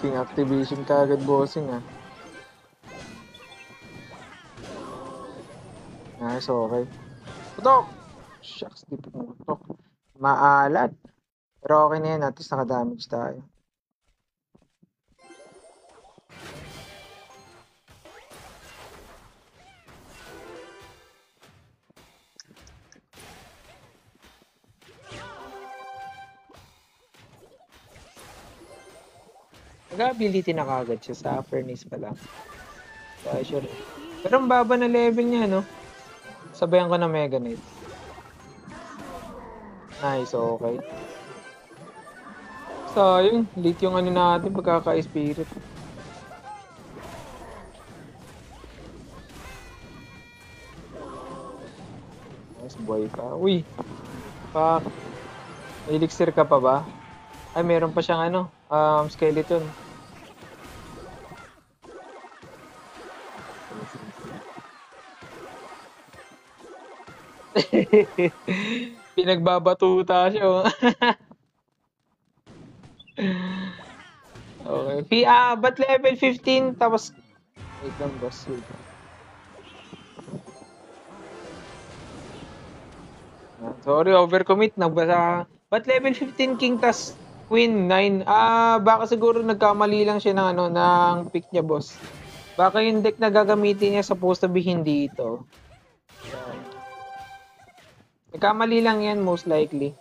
King activation ka agad bossing ah. Nice, okay. Putok! Shucks, di putok. Maalat. Pero okay na yan, at least naka-damage tayo. Nag-ability na kagad siya sa furnace pa lang. So, sure. Pero ang baba na level niya, no? Sabayan ko na Mega Knight. Nice, okay. Sayang, late yung ano natin, pagkaka-spirit. Nice, boy pa. Uy! Fuck. May elixir ka pa ba? Ay, meron pa siyang ano, skeleton. Pinagbabatuta siya. Oh. Okay. Ba't level 15 tapos wait lang boss. Wait. Sorry, overcommit. Nagbasa. Ba't level 15 king tas queen 9? Baka siguro nagkamali lang siya ng ano ng pick niya, boss. Baka yung deck na gagamitin niya supposed to be hindi ito. Nagkamali lang yan most likely.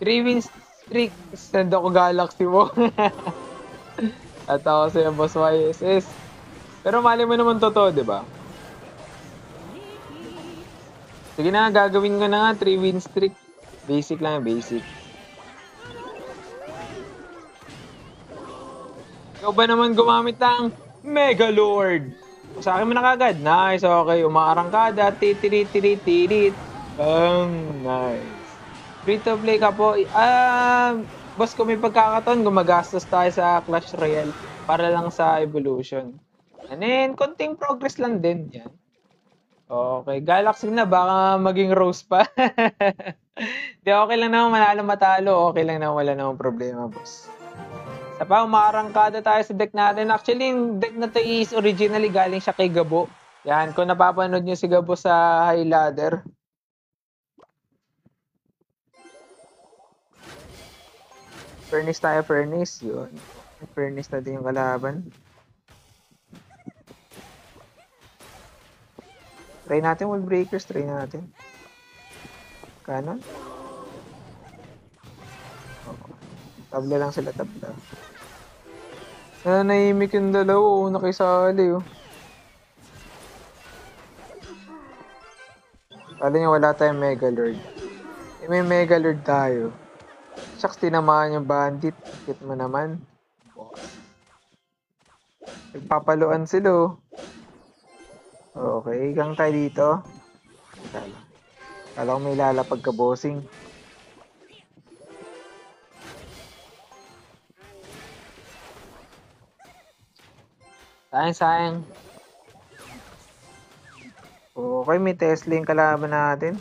3 wins streak. Send ako Galaxy mo. At ako sa'yo, boss YSS. Pero mali mo naman totoo, di ba? Sige na, gagawin ko na nga. 3 win streak. Basic lang, basic. Ikaw ba naman gumamit ng Megalord? Sa akin mo na kagad. Nice, okay. Umaarangkada. Titirit. Nice. Free to play ka po. Boss, kung may pagkakataon, gumagastos tayo sa Clash Royale para lang sa evolution. And then, konting progress lang din. Yan. Okay. Galaxy na, baka maging Rose pa. Di, okay lang naman manalo matalo. Okay lang naman, wala namang problema, boss. Sa pa, umaarangkada tayo sa deck natin. Actually, yung deck na to is originally galing siya kay Gabo. Yan, kung napapanood nyo si Gabo sa High Ladder. Furnace tayo, furnace. Yun. Furnace na din yung kalaban. Try natin wall breakers. Try natin. Canon. Tabla lang sila, tabla. Nanahimik yung dalawa. Nakisali. Kala nyo wala tayong Megalord. May Megalord tayo. Shucks, tinamaan yung bandit. Hit mo naman. Nagpapaluan sila. Okay, gang tayo dito. Kala ko may lalapag ka, bossing. Sayang. Okay, may Tesla yung kalaban natin.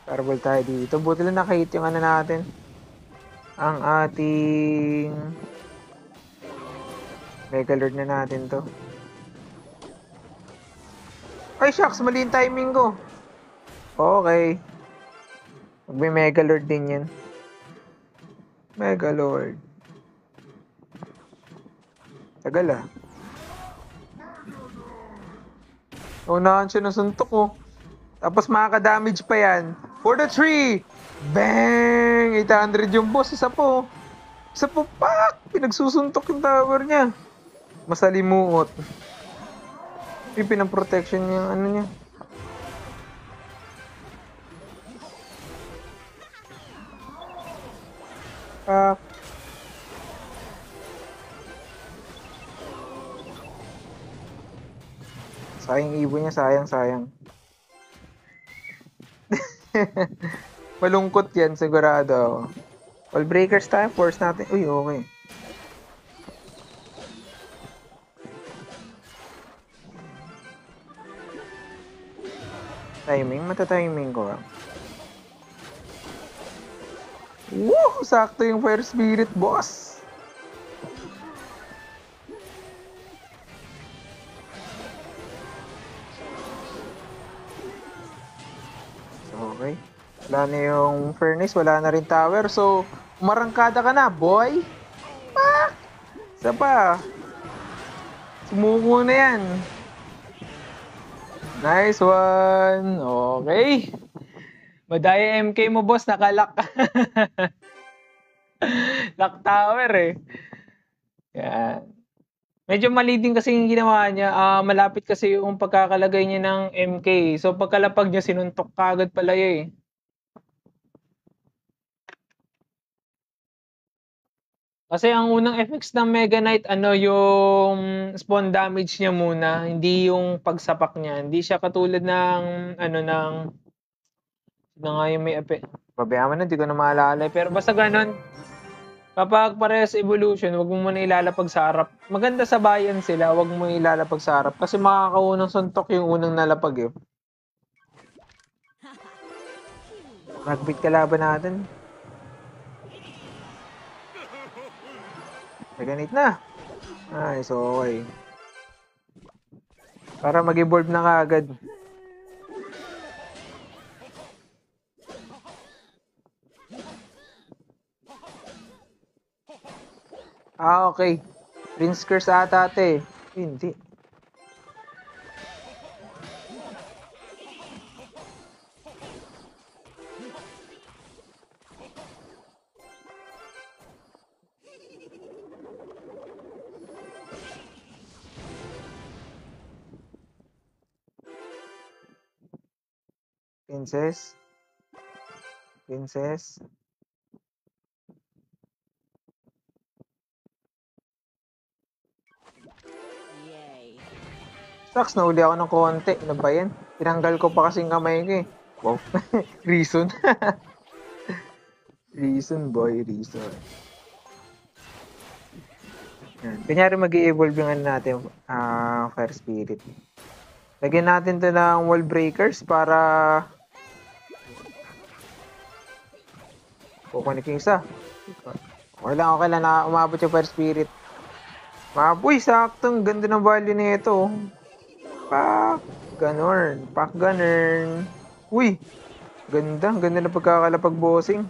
Fireball tayo dito. Buti lang nakahit yung ano natin. Ang ating Megalord na natin to. Ay, shucks! Mali yung timing ko. Okay. May Megalord din yan. Megalord. Tagal ah. Unahan siya ng suntok oh. Tapos makaka-damage pa yan. For the 3! Bang! 800 yung boss. Isa po. Pak! Pinagsusuntok yung tower niya. Masalimuot. Pinang-protection yung ano niya. Pak. Sayang ibon niya, sayang. Malungkot yan, sigurado. Wall breakers tayo, force natin. Uy, okay. Timing, mata-timing ko. Woo! Sakto yung fire spirit, boss! Okay. Wala na yung furnace, wala na rin tower. So, umarangkada ka na, boy! Pak! Isa pa. Sumuko na yan. Nice one. Okay. Madaya MK mo, boss. Nakalak. Lock tower eh. Yan. Medyo mali din kasi yung ginawa niya. Malapit kasi yung pagkakalagay niya ng MK. So pagkalapag niya, sinuntok kagad pala eh. Kasi ang unang effects ng Mega Knight, yung spawn damage niya muna, hindi yung pagsapak niya. Hindi siya katulad ng, ng, na nga yung may effect. Pabayaan mo na, hindi ko na maalala. Pero basta ganun, kapag parehas evolution, wag mo muna ilalapag sa harap. Maganda sa bayan sila, wag mo ilalapag sa harap. Kasi makakaunang suntok yung unang nalapag eh. Mag-beat kalaban natin. Ganit na. Nice, okay. Para mag-evolve na kaagad. Okay. Prince Curse ata ate. Hindi. Princess. Shucks, nahuli ako ng konti. Ano ba yan? Tinanggal ko pa kasing kamay ko eh. Wow. Reason. Reason boy, reason. Yan. Kunyari mag-i-evolve yung natin, Fire Spirit. Lagyan natin to ng wall breakers para kukunik yung isa. Okay lang na umabot yung Fire Spirit. Uy, saktong ganda ng value nito. Pak ganun. Uy, ganda na pagkakalapag bossing.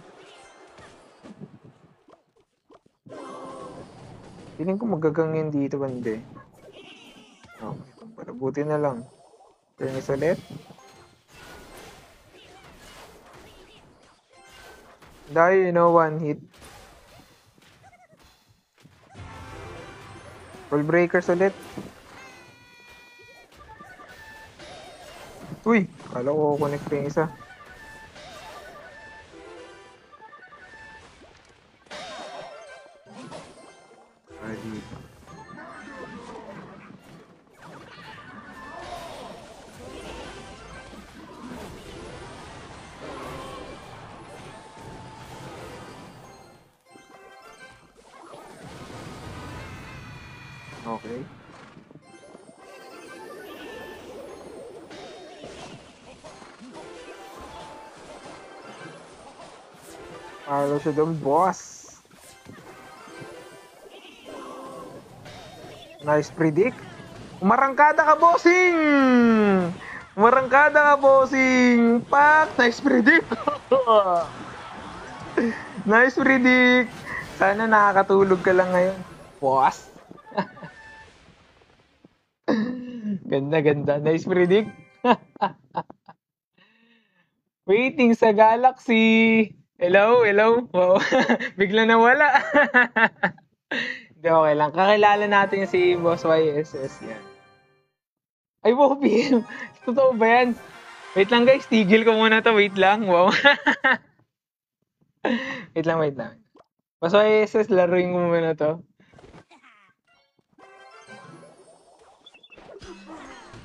Feeling ko magagangin dito bande. Okay, palabuti na lang. Furnace ulit. Dahil one hit. Wall breakers ulit. Uy, kala ko connect pa yung isa. Dito. Okay. Palo siya doon, boss. Nice predict. Umarangkada ka, bossing! Pak! Nice predict! Nice predict! Sana nakakatulog ka lang ngayon. Boss! Ganda. Nice predict. Waiting sa Galaxy. Hello. Wow. Bigla nawala. Hindi, okay lang. Kakilala natin si Boss YSS. Yan. Ay, wow, PM. Totoo ba yan? Wait lang guys, tigil ko muna to. Wait lang. Wow. Wait lang. Basta SS, laruin mo muna to.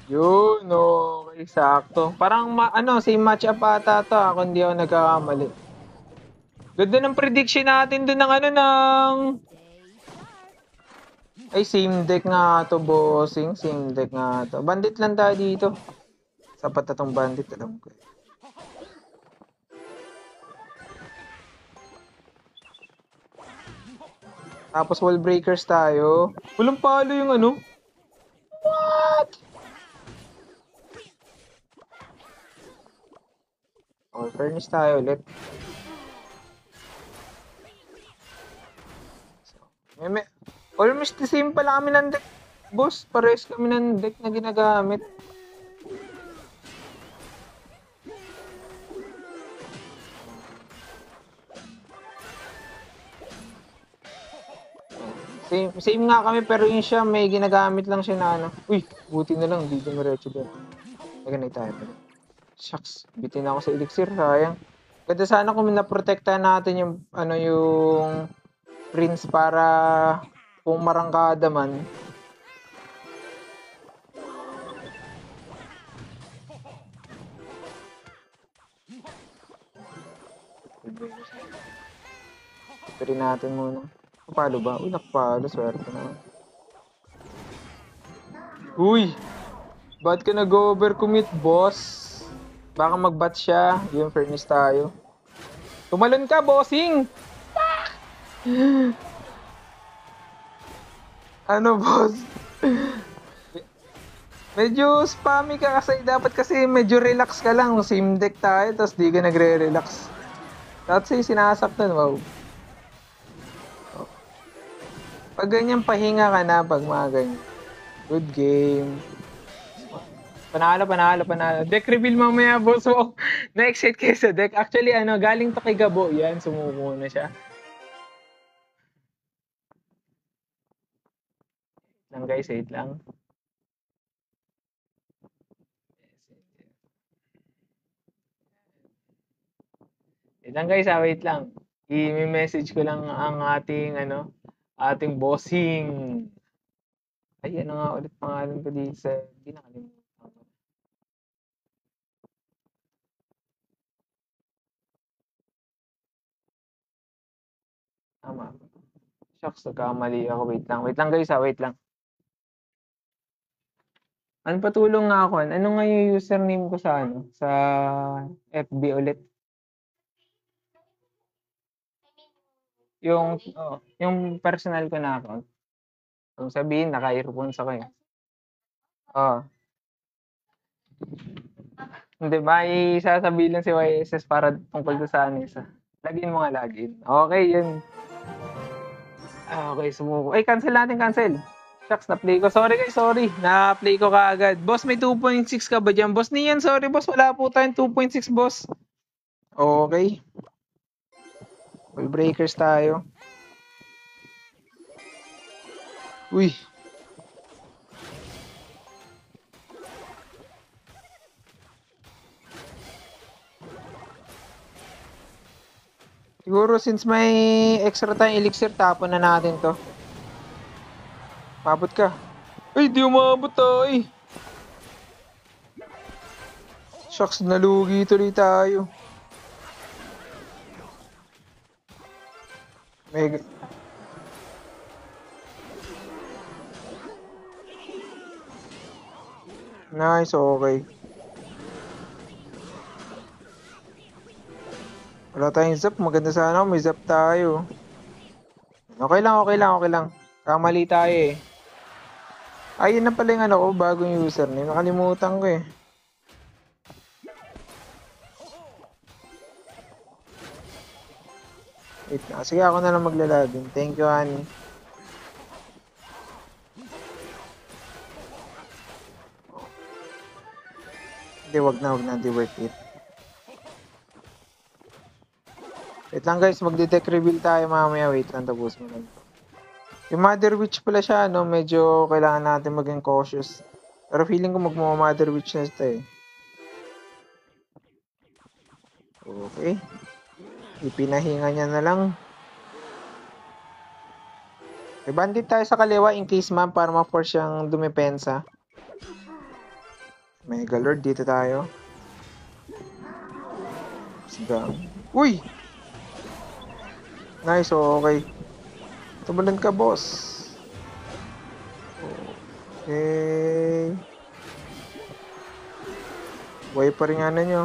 Yun, okay, sakto. Parang, same matchup ata to, kung hindi ako nagkakamali. Ganda ng prediction natin dun ng Ay, same deck nga to, bossing. Same deck nga to. Bandit lang tayo dito. Sapat na tong bandit, alam ko. Tapos wall breakers tayo. Walang palo yung What? Oh, furnace tayo ulit. Almost the same pala kami ng deck. Boss, pares kami ng deck na ginagamit. Same nga kami pero yung siya may ginagamit lang siya na Uy, buti na lang, hindi dumiretso doon. Naganay tayo pala. Shucks, bitin ako sa elixir, sayang. Ganda sana kung naprotektahan natin yung yung prince para kung marangkada man. Ito natin muna. Napalo ba? Uy, nakapalo. Swerte naman. Uy! Ba't ka nag-overcommit, boss? Baka mag-bat siya. Yung furnace tayo. Tumalon ka, bossing! Boss? Medyo spammy ka kasi dapat kasi medyo relax ka lang. Same deck tayo, tapos di ka nagre-relax. Dapat sa'yo sinasaktan, wow. Pag ganyan, pahinga ka na pag mga ganyan. Good game. Panalo. Deck reveal mamaya, boss. Wow. Na-excite kayo sa deck. Actually, galing to kay Gabo. Yan, sumuko na siya. Lang guys, wait lang. Wait lang guys, wait lang. I-message ko lang ang ating bossing. Ay, nga ulit pangalan ko dito sa... Hindi nakalimutan ko. Tama. Shucks, nagkamali ako. Wait lang guys, wait lang. Patulong nga ako. Ano nga yung username ko sa sa FB ulit? Yung personal ko na account. Kung sabihin, naka-earphones ako eh. Hindi ba, isasabihin lang si YSS para tungkol sa isa. Lagin mo nga, lagin. Okay, yun. Okay, sumuko. Ay, cancel natin, cancel. Shucks, na-play ko. Sorry guys, sorry. Na-play ko kaagad. Boss, may 2.6 ka ba dyan? Boss, niyan, sorry boss. Wala po tayong 2.6, boss. Okay. Wall breakers tayo. Uy. Siguro since may extra tayong elixir, tapon na natin to. Mabot ka. Ay, di umabot ay. Shucks, nalugi tuloy tayo. May... Nice, okay. Wala tayong zap. Maganda sana may zap tayo. Okay lang. Kamali tayo eh. Ay, yun na pala yung ko, bagong username. Nakalimutan ko eh. Wait na. Sige, ako na lang maglalagin. Thank you, honey. Hindi, wag na. Hindi worth it. Wait lang guys, mag-detect reveal tayo mamaya. Wait lang, tapos mo lang. Yung Mother Witch pala siya, medyo kailangan natin maging cautious. Pero feeling ko magmama-Mother Witch na ito eh. Okay. Ipinahinga niya na lang. May bandit tayo sa kaliwa in case man para ma-force siyang dumepensa. Mega Lord, dito tayo. Uy! Nice, okay. Tumalan ka, boss. Okay. Buhay pa rin ano nyo.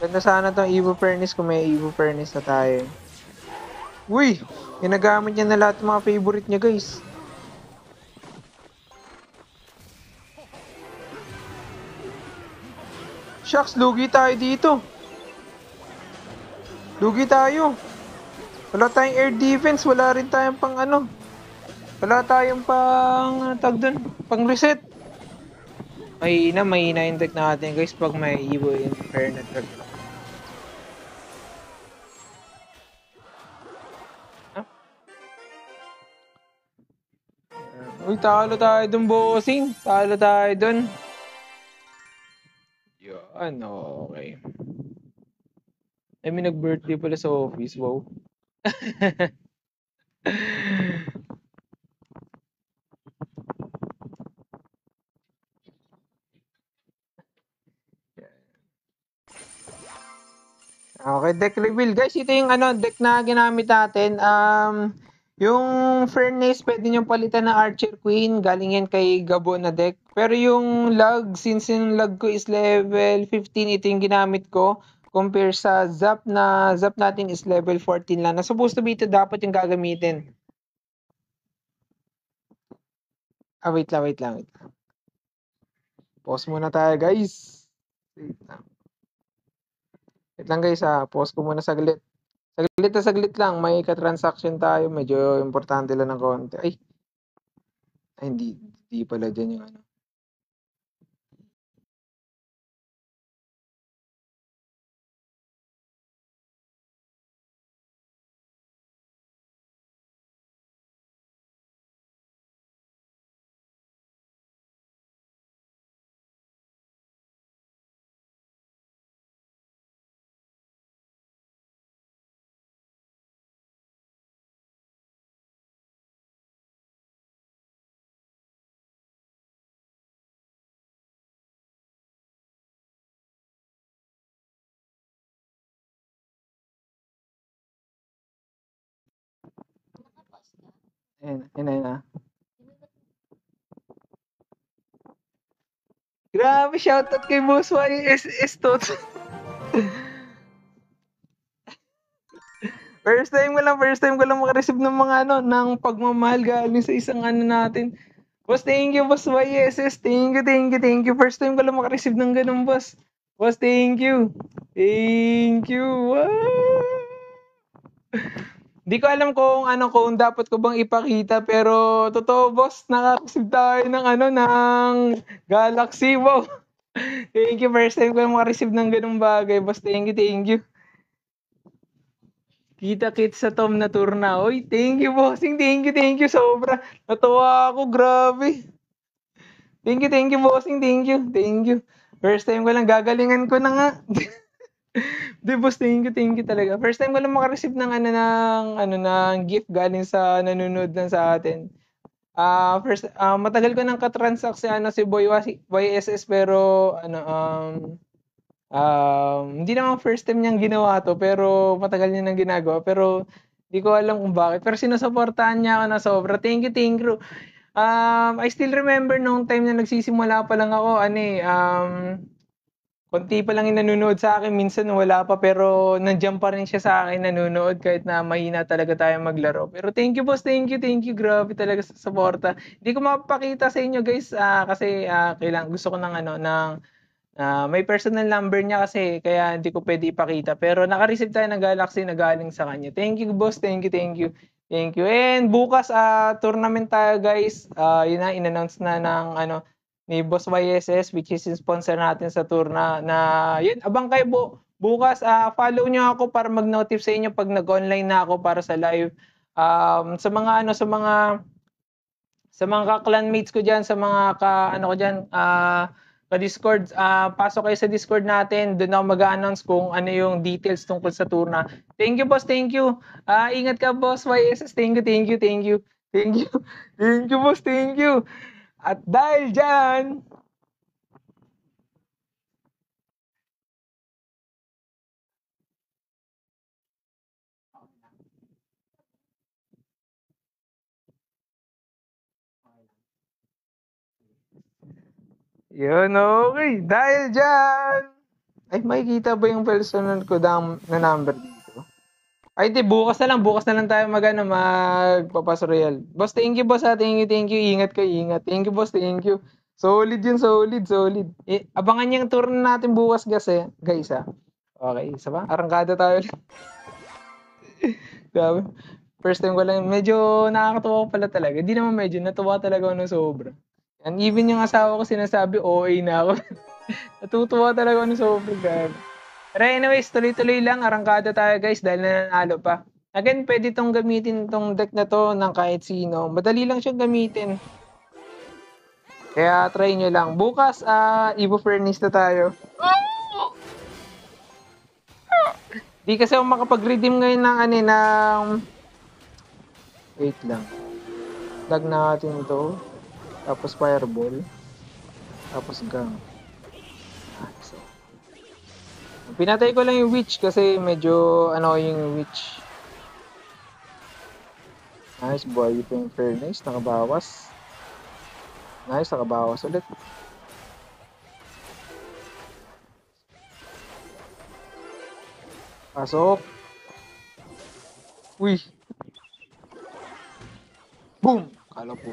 Ganda sana tong Evo Furnace kung may Evo Furnace na tayo. Uy! Ginagamit niya na lahat ng mga favorite niya, guys. Shucks, lugi tayo dito. Lugi tayo. Wala tayong air defense, wala rin tayong pang ano. Wala tayong pang tag doon, pang reset. Mahina yung deck natin, guys, pag may Evo in fairness. Uy, talo tayo dun, bossing. Talo tayo dun. Yun, okay. I mean, nag-birthday pala sa office. Wow. Okay, deck reveal. Guys, ito yung deck na ginamit natin. Yung Furnace, pwede nyo palitan ng Archer Queen. Galing yan kay Gabo na deck. Pero yung Lug, since yung Lug ko is level 15, ito yung ginamit ko. Compare sa Zap natin is level 14 lang. Na supposed to be ito dapat yung gagamitin. Wait lang. Pause muna tayo, guys. Wait lang, guys, pause ko muna saglit. Saglit lang. May ka-transaction tayo. Medyo importante lang ng konti. Ay, hindi pala dyan yung ano. Ayun na. Grabe, shoutout kay Boss YSS Tots. First time ko lang makareceive ng mga ng pagmamahal galing sa isang natin. Boss, thank you, Boss YSS. Thank you. First time ko lang makareceive ng ganun, boss. Boss, thank you. Wow. Di ko alam kung dapat ko bang ipakita, pero totoo, boss, nakaka-receive tayo ng ng Galaxy. Wow. Thank you. First time ko lang makareceive ng ganung bagay, boss. Thank you. Kita-kit sa Tom na turna. Oy, thank you, bossing. Thank you. Sobra. Natuwa ako, grabe. Thank you, bossing. Thank you. First time ko lang, gagalingan ko na nga. Di, boss, thank you talaga. First time ko lang makareceive ng ng gift galing sa nanonood lang sa atin. Matagal ko nang katransact si Boy YSS, pero hindi naman first time niyang ginawa to, pero matagal niya nang ginagawa, pero di ko alam kung bakit. Pero sinusuportahan niya ako na sobra. Thank you. I still remember nung time na nagsisimula pa lang ako, konti pa lang yung nanonood sa akin, minsan wala pa, pero nandiyan pa rin siya sa akin nanonood kahit na mahina talaga tayo maglaro. Pero thank you, boss. Thank you. Grabe talaga sa suporta. Hindi ko mapapakita sa inyo, guys, kasi gusto ko may personal number niya kasi, kaya hindi ko pwede ipakita. Pero naka-receive tayo ng Galaxy na galing sa kanya. Thank you, boss. Thank you. And bukas tournament tayo, guys. Yun na, in-announce na ng ni Boss YSS, which is sponsor natin sa tour na yun, abang kayo bukas, follow nyo ako para mag-notify sa inyo pag nag-online na ako para sa live. Sa mga Sa mga clanmates ko diyan, sa mga ano ko diyan, ka-Discord, pasok kayo sa Discord natin. Doon ako mag-a-announce kung ano yung details tungkol sa tour. Thank you, boss. Thank you. Ingat ka, boss. YSS. Thank you, thank you, thank you. Thank you. Thank you, boss. Thank you. At dahil dyan, yun, okay. Dahil dyan, ay, makikita ba yung personal ko na number dito? Ay, di, bukas na lang. Bukas na lang tayo magpapasoreal. Boss, thank you, boss, ha. Thank you, thank you. Ingat ka, ingat. Thank you, boss, thank you. Solid yun, solid, solid. Abangan yung tour na natin bukas, guys, ha. Okay, isa ba? Arangkada tayo. Grabe. First time ko lang. Medyo nakakatuwa ko pala talaga. Hindi naman medyo. Natuwa talaga ako ng sobra. And even yung asawa ko sinasabi, OA na ako. Natutuwa talaga ako ng sobra. Grabe. Pero anyways, tuloy-tuloy lang. Arangkada tayo guys dahil nananalo pa. Again, pwede tong gamitin tong deck na to ng kahit sino. Madali lang siyang gamitin. Kaya try nyo lang. Bukas, Evo Furnace na tayo. Di kasi ako makapag-redeem ngayon ng wait lang. Lag natin to. Tapos fireball. Tapos gang. So. Pinatay ko lang yung witch kasi medyo yung witch. Nice boy. Ito yung furnace. Nakabawas. Nice. Nakabawas ulit. Pasok. Uy. Boom! Kala po.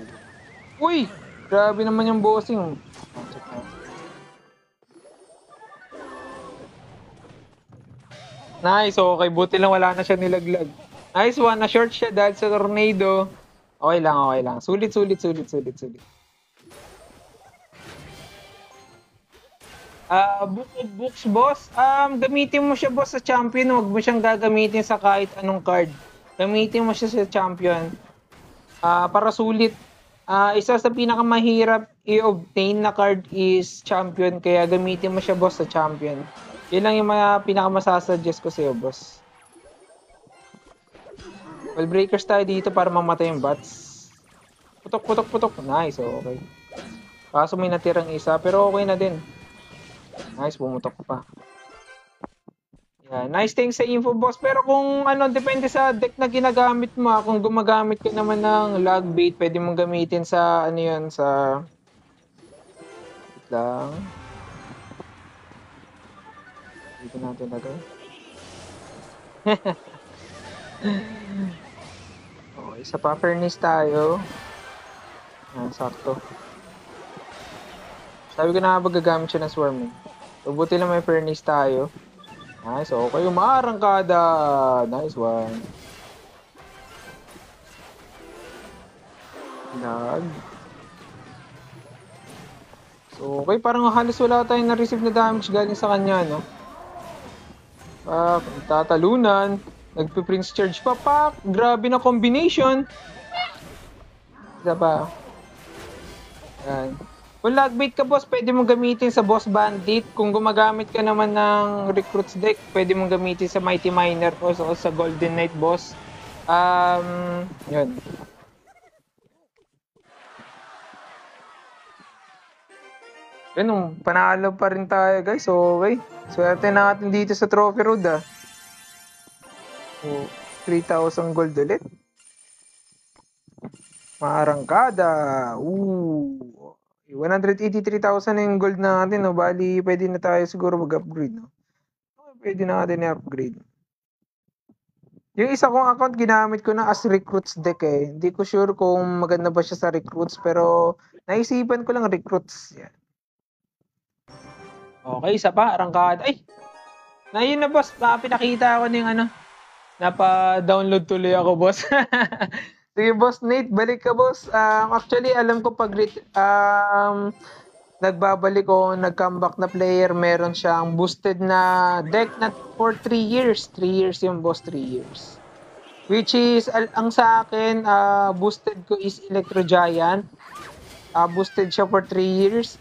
Uy! Grabe naman yung bossing. Nice. Okay. Buti lang wala na siya nilaglag. Nice one. Na-short siya dahil sa tornado. Okay lang, okay lang. Sulit, sulit, sulit, sulit, sulit. Book of Books, boss. Gamitin mo siya, boss, sa champion. Huwag mo siyang gagamitin sa kahit anong card. Gamitin mo siya sa champion. Para sulit. Isa sa pinakamahirap i-obtain na card is champion. Kaya gamitin mo siya, boss, sa champion. Yun lang yung pinakamasasuggest ko sa'yo, boss. Well, breakers tayo dito para mamatay yung bots. Putok, putok, putok. Nice, okay. Kaso may natirang isa, pero okay na din. Nice, bumutok pa. Yeah, nice thing sa info, boss. Pero kung depende sa deck na ginagamit mo. Kung gumagamit ka naman ng log bait, pwede mong gamitin sa sa wait lang. Dito natin lagay. Okay, sa pa furnace tayo. Sakto. Sabi ko na gagamit siya ng swarming. So, buti lang may furnace tayo. Nice, okay. Umaarangkada. Nice one. Lag. So, okay. Parang halos wala tayong na-receive na damage galing sa kanya, no? Tatalunan. Nagpi-prince charge pa. Pak! Grabe na combination. Isa pa. Yan. Kung logbait ka, boss, pwede mong gamitin sa boss bandit. Kung gumagamit ka naman ng recruits deck, pwede mong gamitin sa mighty miner o sa golden knight, boss. Yun. Yun, panalo pa rin tayo, guys. Okay. Swerte natin dito sa trophy road, So, 3,000 gold ulit. Maarangkada. 183,000 na yung gold natin, no? Bali, pwede na tayo siguro mag-upgrade, no? Pwede na natin i-upgrade. Yung isa kong account, ginamit ko na as recruits deck, eh. Hindi ko sure kung maganda ba siya sa recruits, pero naisipan ko lang recruits. Yan. Okay, isa pa, arangkada. Ay! Yun na, boss. Pinakita ako ng napa-download tuloy ako, boss. Sige, boss Nate, balik ka, boss. Actually, alam ko pag nagbabalik o nag-comeback na player, meron siyang boosted na deck na for 3 years. 3 years yung boss, 3 years. Which is, ang sa akin, boosted ko is Electro Giant. Boosted siya for 3 years.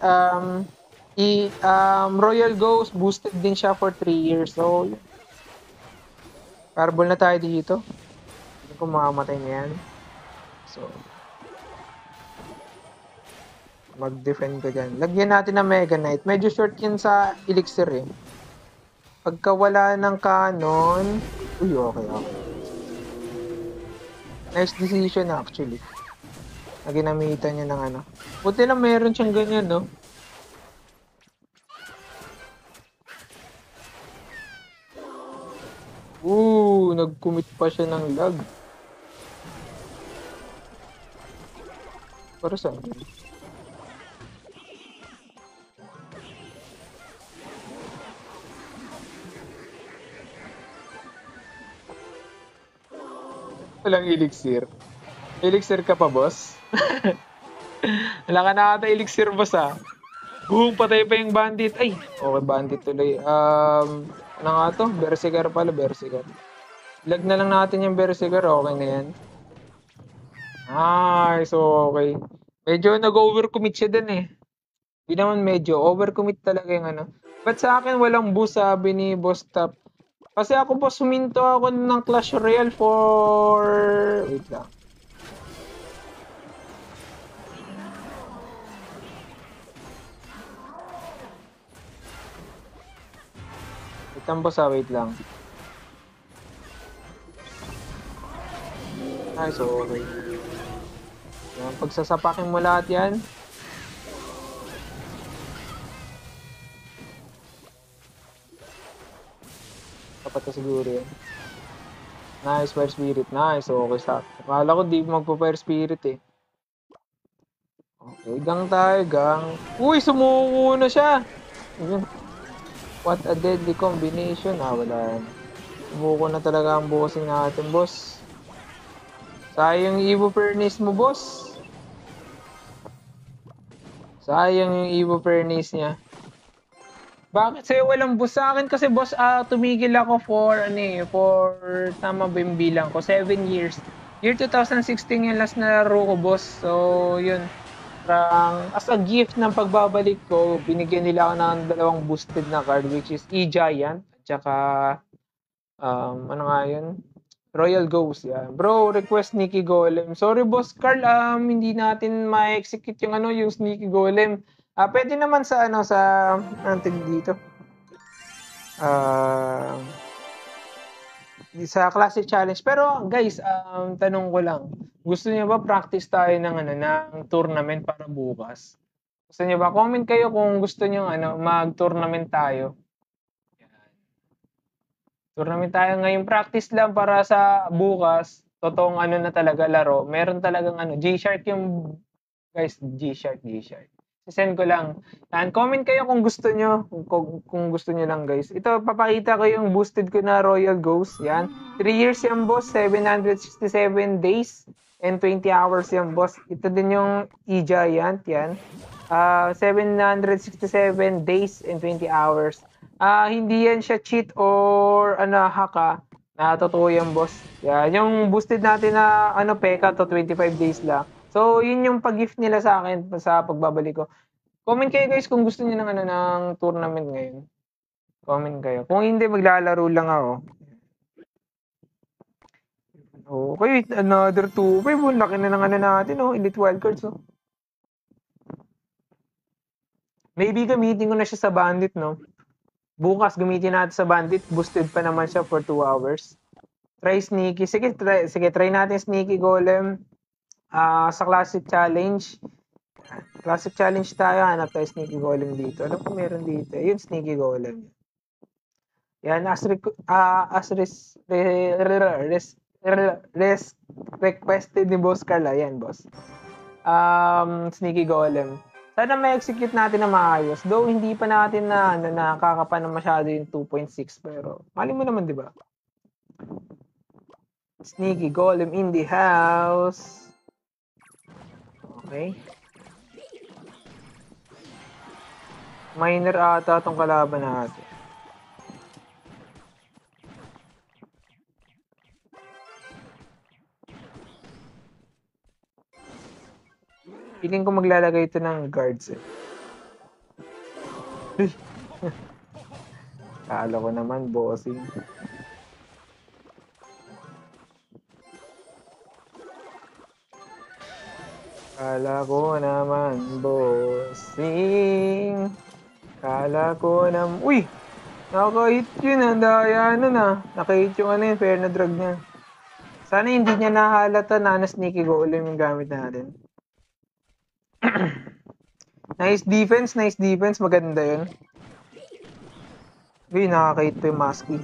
Royal Ghost, boosted din siya for 3 years. So, fireball na tayo dito. Hindi ko makamatay na yan. So, mag-defend ko dyan. Lagyan natin ng Mega Knight. Medyo short yun sa elixir eh. Pagka wala ng cannon, uy, okay. Nice decision actually. Na ginamitan niya ng ano. Buti lang meron siyang ganyan, no? Nag-commit pa siya ng lag. Para saan? Walang elixir. Elixir ka pa, boss? Wala ka na ata elixir, boss, ah. Boom, patay pa yung bandit. Ay, okay, bandit tuloy. Ano nga to? Berserker pala, Berserker. Lag na lang natin yung Berserker, okay na yan. So okay. Medyo nag-overcommit siya din eh. Hindi naman medyo, overcommit talaga yung ano. But sa akin, walang boost, sabi ni Boss Top. Kasi ako po, suminto ako ng Clash Royale for... Wait lang. Wait lang, boss, wait lang. So okay. Yan, pagsasapakin mo lahat yan. Dapat na siguro yan. Nice, Fire Spirit. Nice, okay, sakto. Akala ko di magpa-Fire Spirit eh. Okay, gang tayo, gang. Uy, sumuko na siya! What a deadly combination. Wala yan. Sumuko na talaga ang bossing natin, boss. Sayang yung Evo Furnace mo, boss. Sayang yung Evo Furnace niya. Bakit sa'yo walang boss? Sa akin kasi, boss, tumigil ako for tama ba yung bilang ko? 7 years. Year 2016 yung last na laro ko, boss. So, yun. Parang, as a gift ng pagbabalik ko, binigyan nila ako ng 2 boosted na card, which is E-Giant, at saka, ano nga yun? Royal Ghost, yan. Bro, request Sneaky Golem. Sorry, Boss Carl, hindi natin ma-execute yung Sneaky Golem. Pwede naman sa anong dito? Sa Classic Challenge. Pero, guys, tanong ko lang. Gusto niyo ba practice tayo ng tournament para bukas? Gusto niyo ba? Comment kayo kung gusto niyo mag-tournament tayo. Tournament tayo ngayon. Practice lang para sa bukas. Totoong na talaga laro. Meron talagang G-Shark yung... Guys, G-Shark. Send ko lang. Yan, comment kayo kung gusto nyo. Kung gusto nyo lang, guys. Ito, papakita ko yung boosted ko na Royal Ghost. Yan. 3 years yan, boss. 767 days and 20 hours yan, boss. Ito din yung E-Giant. Yan. 767 days and 20 hours. Hindi yan siya cheat or haka. Totoo yan, boss. Yan, yung boosted natin na Pekka to 25 days lang. So, yun yung pag-gift nila sa akin sa pagbabalik ko. Comment kayo, guys, kung gusto niyo ng tournament ngayon. Comment kayo. Kung hindi, maglalaro lang ako. Okay, another 2-5. Laki na ng natin, Elite Wildcards, Maybe gamitin ko na siya sa Bandit, no? Bukas gamitin natin sa Bandit. Boosted pa naman siya for 2 hours. Try Sneaky. Sige, try natin Sneaky Golem. Sa Classic Challenge. Classic Challenge tayo. Hanap tayo Sneaky Golem dito. Ano po meron dito? Yun, Sneaky Golem. Yan, as requested ni Boss Carla. Yan, boss. Sneaky Golem. Sana ma-execute natin na maayos. Though hindi pa natin nakakapa na masyado yung 2.6, pero mali mo naman, di ba? Sneaky Golem in the house. Okay. Minor ata itong kalaban natin. Feeling ko maglalagay ito ng guards eh. Kala ko naman, bossing. Kala ko naman, bossing. Kala ko naman... Uy! Nakaka-hit yun, ang daya nun ah. Naka-hit yung ano yun, fair na drag niya. Sana hindi niya nahalata na sneaky golem yung gamit natin. Nice defense. Maganda yun. Uy, nakaka-hit pa yung Musky.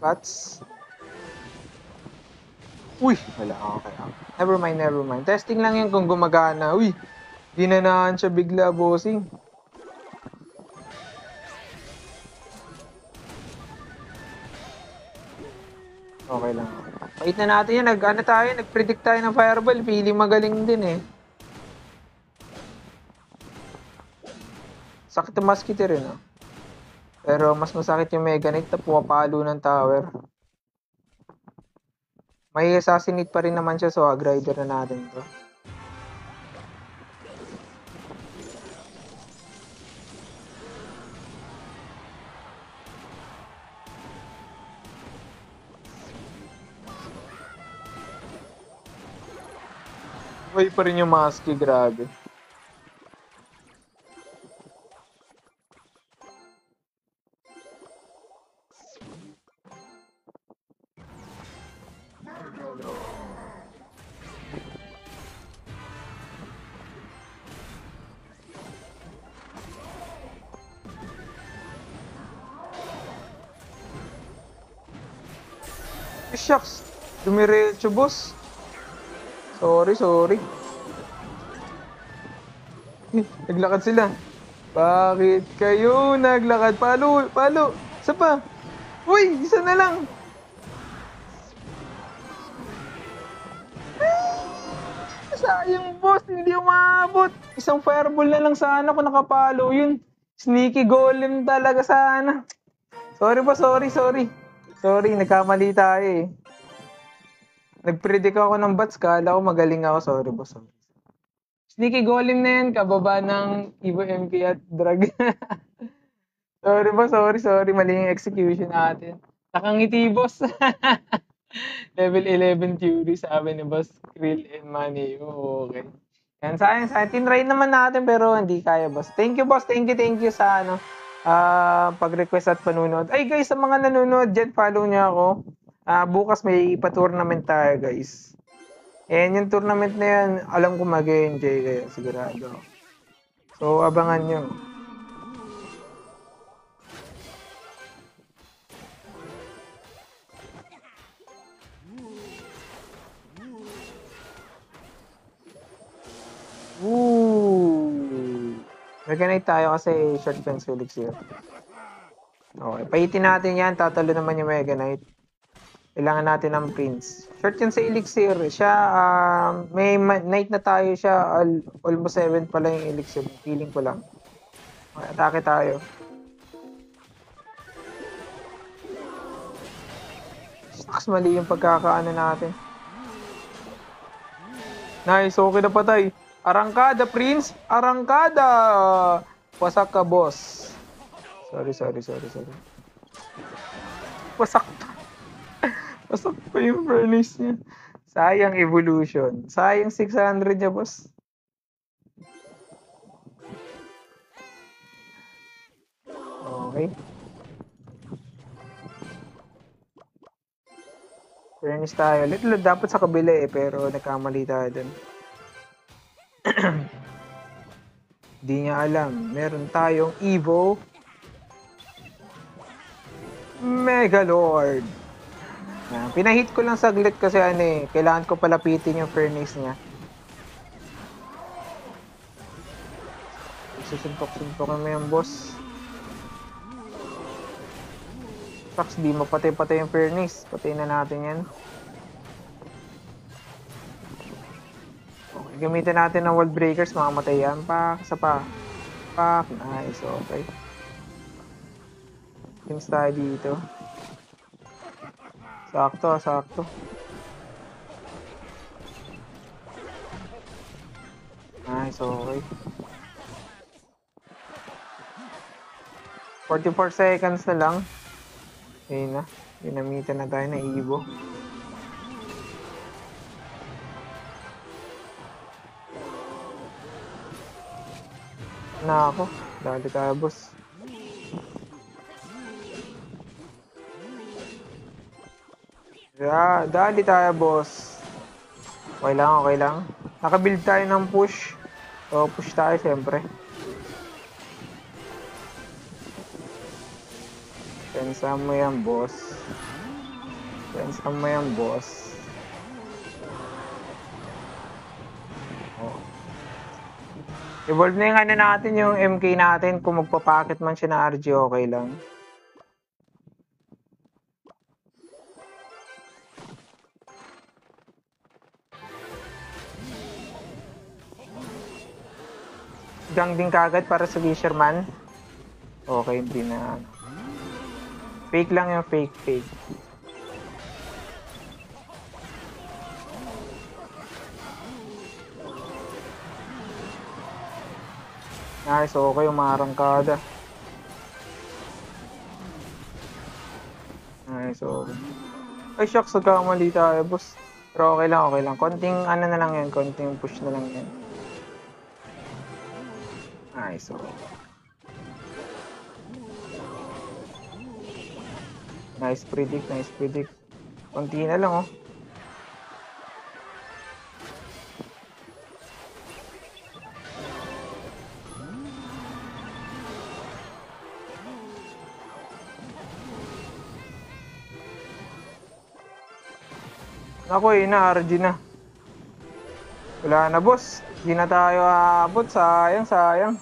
Bats. Uy, wala. Okay. Never mind. Testing lang yan kung gumagana. Uy, ginanaan siya bigla, bossing. Okay lang. Wait na natin yan. Nag-predict tayo ng fireball. Feeling magaling din eh. Sakit ang Musketeer rin ah. Pero mas masakit yung Mega Knight na pumapalo ng tower. May assassinate pa rin naman siya, so Hog-Rider na natin to. Buhay pa rin yung Musky, grabe. Shucks, dumiretso boss. Sorry. Naglakad sila. Bakit kayo naglakad? Palo. Isa pa. Uy, isa na lang. Sayang boss, hindi umabot. Isang fireball na lang sana kung nakapalo yun. Sneaky golem talaga sana. Sorry boss, sorry. Sorry, nagkamali tayo eh. Nag-predict ako ng bats, kala ko magaling ako. Sorry boss. Sneaky golem na yan, kababa ng Evo MP at drag. Sorry boss, sorry. Mali yung execution natin. Nakangiti boss. Level 11 Fury, sabi ni Boss Krill and Manny. Okay. Yan, sayang. Tinry naman natin pero hindi kaya boss. Thank you boss, thank you sa pag-request at panunod. Ay guys, sa mga nanonood dyan, follow niyo ako. Bukas may ipa-tournament tayo guys. And yung tournament na yan, alam ko mag-enjoy kayo, sigurado. So, abangan nyo. Mega Knight tayo kasi short fence elixir. Okay, pahitin natin yan. Tatalo naman yung Mega Knight. Kailangan natin ng Prince. Short yan sa elixir. Siya, may Knight na tayo siya. Almost 7 pala yung elixir. Feeling ko lang. Okay, atake tayo. Stocks, mali yung pagkakaano natin. Nice, okay na patay. Arangkada, Prince! Arangkada! Wasak ka, boss. Sorry. Wasak pa. Wasak pa yung furnace niya. Sayang evolution. Sayang 600 niya, boss. Okay. Furnace tayo. Little dapat sa kabila eh, pero nagkamali tayo dun. Di niya alam. Meron tayong Evo Megalord. Pinahit ko lang saglit kasi kailangan ko palapitin yung furnace niya. Susuntok-suntok kami yung boss. Shucks, di mapatay-patay yung furnace. Patayin na natin yan. Okay, Gamitin natin ng wall breakers, makamatay yan. Pak, isa pa. Pak, nice, okay. Teams tayo dito. Sakto, sakto. Nice, okay. 44 seconds na lang. Ayun na. Ginamitan na tayo ng Evo. Na ako. Dali tayo, boss. Yeah, dali tayo, boss. Okay lang, okay lang. Nakabuild tayo ng push. So, push tayo, siyempre. Pensa mo yan, boss. Pensa mo yan, boss. Oh. Evolve na yung ano natin, yung MK natin. Kung magpapacket man siya na RG, okay lang. Gang din kagad para sa Fisherman. Okay, hindi na. Fake lang yung fake. Nice, okay yung mga arangkada. Nice, okay. Ay, shucks, nagkamali tayo, boss. Pero okay lang. Konting ano na lang yan, konting push na lang yan. Nice, okay. Nice predict. Konti na lang, oh. Ako na, RG na. Wala na, boss. Hindi na tayo aabot. Sayang.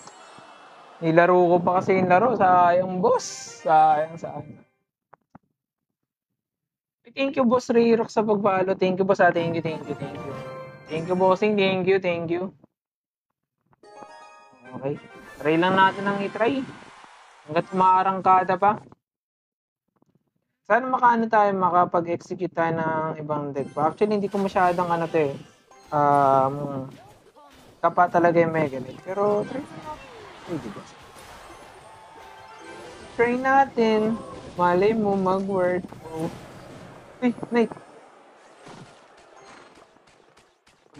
Nilaro ko pa kasi yung laro. Sayang, boss. Sayang. Thank you, boss Rayrock, sa pagpalo. Thank you, boss. Thank you. Thank you, bossing. Thank you. Okay. Try lang natin ang itry. Hanggat maarangkada pa. Sana makapag-execute tayo ng ibang deck pa. Actually, hindi ko masyadong kapa talaga yung Mega Knight. Pero, try natin. Malay mo, mag-work. Uy, Knight.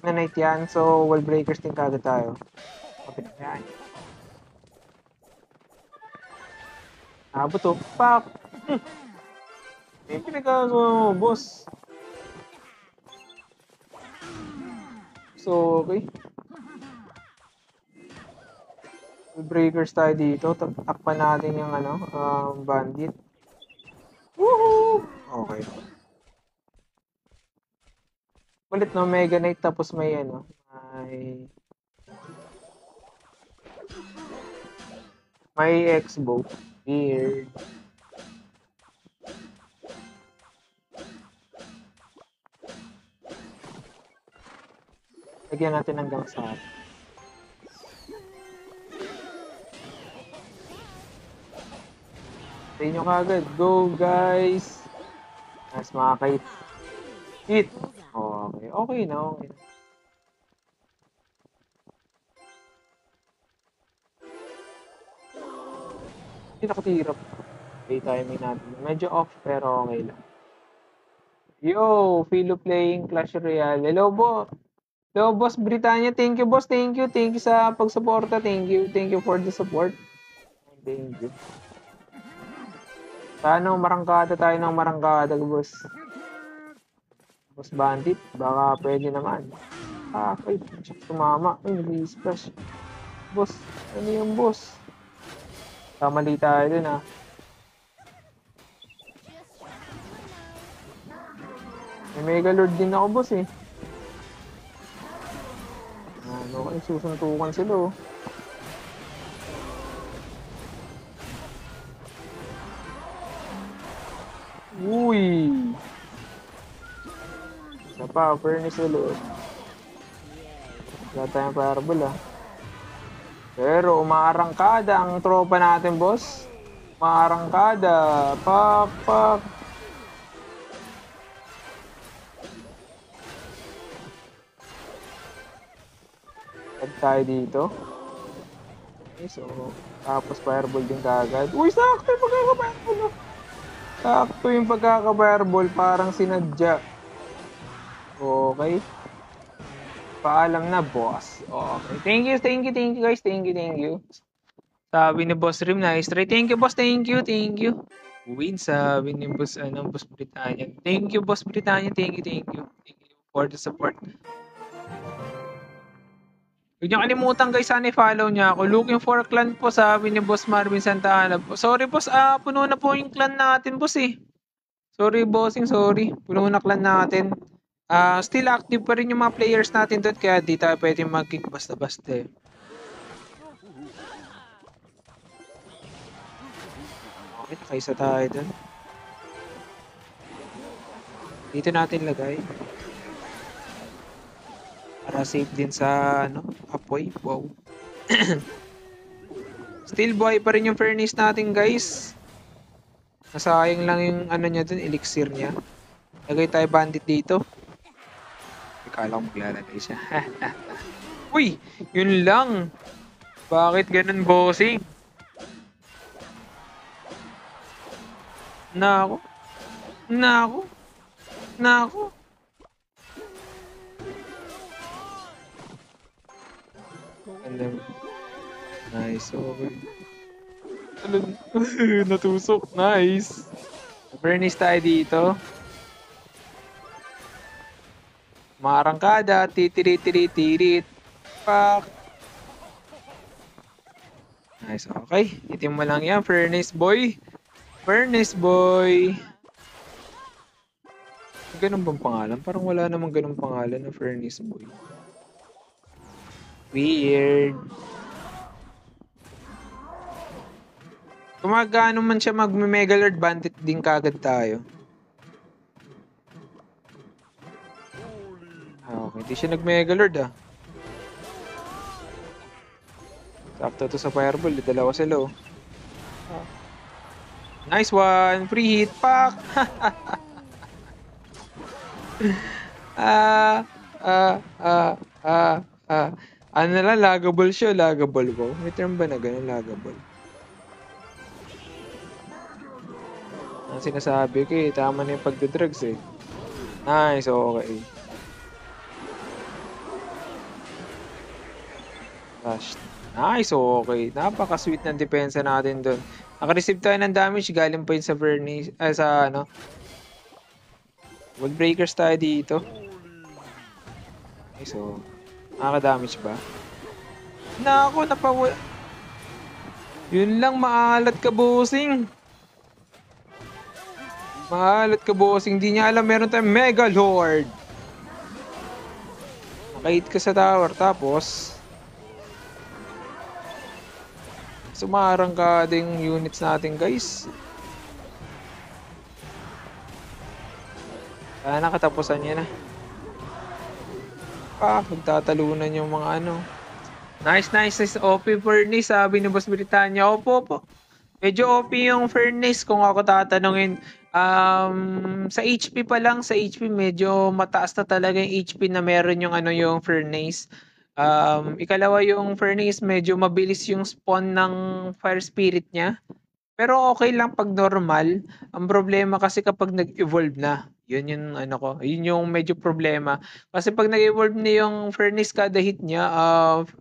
Na Knight yan. So, wall breakers din kagad tayo. Okay, yan. Abot, Pak! May pinagagawa mo, boss. So, okay. Breakers tayo dito. Takpan natin yung bandit. Woohoo! Okay. Ulit, no? Mega Knight tapos may may X-bow. Weird. Lagyan natin hanggang sa Say nyo kagad. Go, guys! Mas makakait. Hit! Okay. Okay na. Hindi nakatirap. Okay, timing natin. Medyo off, pero okay lang. Yo! Philo playing Clash Royale. Hello, Boss Britannia. Thank you, boss. Thank you sa pagsuporta. Thank you for the support. Thank you. Paano marangkada tayo ng marangkada, boss? Boss Bandit, baka pwede naman. Okay, tumama. Ay, nag-i-splash. Boss, ano yung boss? Kamali tayo dun, May Mega Lord din ako, boss, eh. Okay, susuntukan sila, Uy! Isa pa, furnace ulit. Wala tayong fireball ah. Pero umaarangkada ang tropa natin, boss. Umaarangkada. Pak, pak. Tag tayo dito. Okay, so, tapos fireball din kagad. Uy, sakto yung pagkaka-fireball. Oh. Sakto yung pagkaka-fireball. Parang sinadya. Okay. Paalam na, boss. Okay. Thank you guys. Thank you. Sabi ni Boss Rim, nice try. Thank you, boss. Thank you. Win, sabi ni Boss, Boss Britannia. Thank you, Boss Britannia. Thank you. Thank you for the support. Huwag niyo kalimutan guys, sana i-follow niya ako. Looking for a clan po, sabi ni Boss Marvin Santana. Sorry, boss. Puno na po yung clan natin, boss eh. Sorry, bossing. Sorry. Puno na clan natin. Still active pa rin yung mga players natin doon, kaya di tayo pwede mag-kick basta-basta eh. Okay, nakaisa tayo doon. Dito natin lagay. Para safe din sa apoy. Wow. Still buhay pa rin yung furnace natin, guys. Nasayang lang yung niya doon, elixir niya. Lagay tayo bandit dito. Kala ko maglalagay siya. Uy! Yun lang! Bakit ganun, bossing? Nako. And then, nice, okay. Natusok, nice. Furnace tayo dito. Marangkada, titirit. Pak. Nice, okay. Itim mo lang yan, Furnace boy. Ganun bang pangalan? Parang wala namang ganun pangalan na Furnace boy. Weird. Kumagano man siya mag-Megalord, bandit din kagad tayo. Okay, hindi siya nag-Megalord ah. Sakto to sa fireball, dalawa sila oh. Nice one, free hit, pak! Ano na lang, lagable siya, lagable ko. May term ba na ganun, lagable? Ang sinasabi ko eh, tama na yung pagdadrugs eh. Nice, okay. Gosh, nice, okay. Napaka-sweet ng depensa natin doon. Naka-receive tayo ng damage, galing pa yun sa Furnace, Wall breakers tayo dito. Okay, so, nakaka-damage ba? Nako, yun lang, maalat ka, bossing. Di niya alam meron tayong Megalord. Nakahit ka sa tower, tapos sumarang ka ding units natin, guys. Sana katapusan niya na. Magtatalunan yung mga Nice. OP Furnace, sabi ni Boss Britannia. Opo. Medyo OP yung Furnace kung ako tatanungin. Sa HP pa lang, medyo mataas na talaga yung HP na meron yung yung Furnace. Ikalawa yung Furnace, medyo mabilis yung spawn ng Fire Spirit niya. Pero okay lang pag normal. Ang problema kasi kapag nag-evolve na. Yun yung Yun yung medyo problema. Kasi pag nag-evolve na yung Furnace, kada hit niya,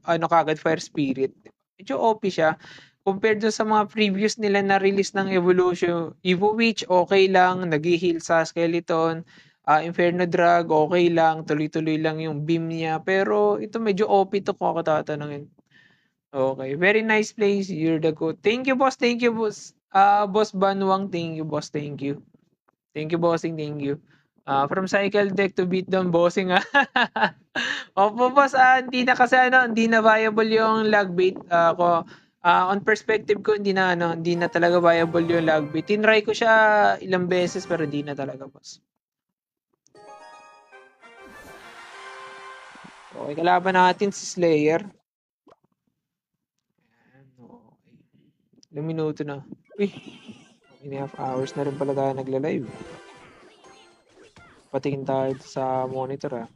kagad Fire Spirit. Medyo OP siya. Compared dun sa mga previous nila na release ng Evolution, Evo Witch, okay lang. Nag-heal sa Skeleton. Inferno Drag, okay lang. Tuloy-tuloy lang yung beam niya. Pero ito medyo OP to kung ako tatanungin. Okay, very nice place. You're the good. Thank you, boss. Boss Banwang, thank you, boss. Thank you, bossing. Thank you. From cycle deck to beat down bossing. Opo, boss. Hindi na kasi hindi na viable yung lag bait ko. On perspective ko, hindi na talaga viable yung lag bait. Tinry ko siya ilang beses pero hindi na talaga, boss. Okay, kalaban natin si Slayer. Okay. Ilang minuto na. Uy, 1.5 hours na rin pala tayo nagla-live. Patingin tayo sa monitor ah.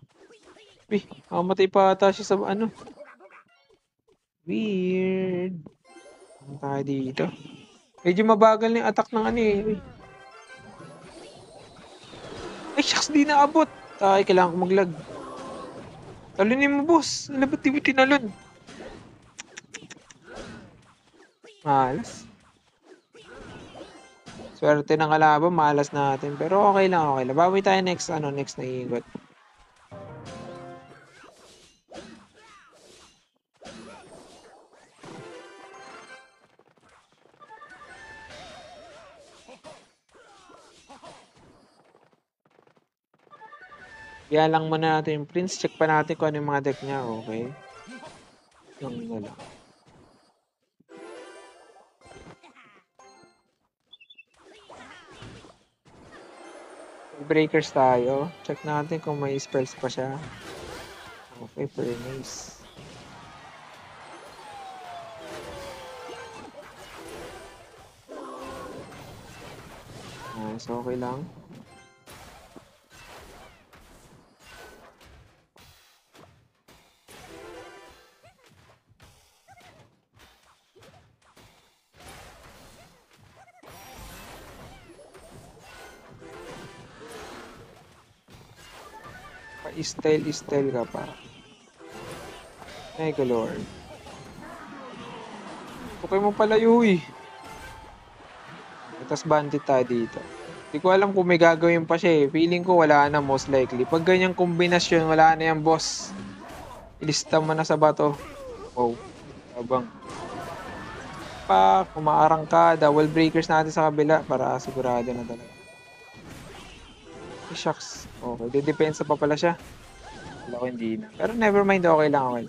Uy, mamatay pa ata siya sa ano. Weird. Ano tayo dito? Medyo mabagal na yung attack ng ano eh. Uy. Ay, shucks, di naabot. Ay, kailangan ko mag-lag. Talunin mo, boss. Ano ba't di mo tinalon? Malas. Swerte ng kalaban, malas natin. Pero okay lang, okay lang. Bawi tayo next na ikot. Kaya lang muna natin yung Prince. Check pa natin kung ano yung mga deck niya. Okay. Yung wala. Breakers tayo. Check natin kung may spells pa siya. Okay, Furnace. Nice, okay lang. Pa-style ka pa. Mega Lord. Okay mo palayo eh. Tapos bandit tayo dito. Hindi ko alam kung may gagawin pa siya eh. Feeling ko wala na most likely. Pag ganyang kombinasyon, wala na yan boss. Ilista mo na sa bato. Wow. Abang. Pa, kumaarang ka. Double breakers natin sa kabila para sigurado na talaga. Ay, shucks. Okay. Didepensa pa pala siya. Wala ko hindi na. Pero never mind. Okay lang. Okay.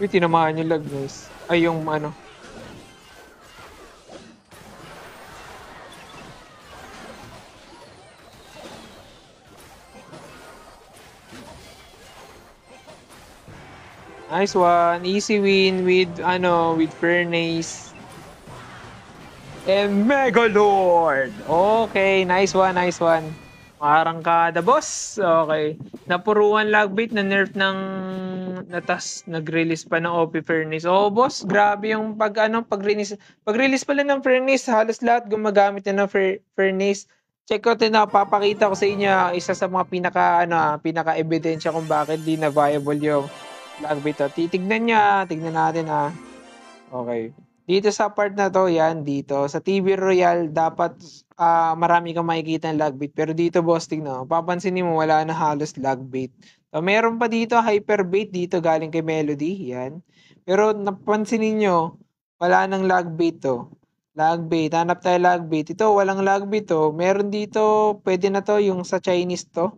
Uy, tinamaan yung lag guys. Ay, yung ano. Nice one. Easy win with Furnace. And Megalord! Okay, nice one, nice one. Makarangkada, boss. Okay. Napuruan lagbait na nerf ng natas nag-release pa ng OP Furnace. Oh, boss, grabe yung pag-release. Pag-release pala ng Furnace, halos lahat gumagamit na ng Furnace. Check out na papakita ko sa inyo isa sa mga pinaka-ebidensya kung bakit di na viable yung lagbait. Titignan niya, tignan natin ah. Okay. Dito sa part na to, yan, dito. Sa TV Royal, dapat marami kang makikita ng lag bait. Pero dito, boss, tignan. Papansinin mo, wala na halos lag bait. So, meron pa dito, hyper bait dito, galing kay Melody. Yan. Pero napansinin nyo, wala nang lag bait to. Lag bait. Hanap tayo lag bait. Ito, walang lag bait to. Meron dito, pwede na to, yung sa Chinese to.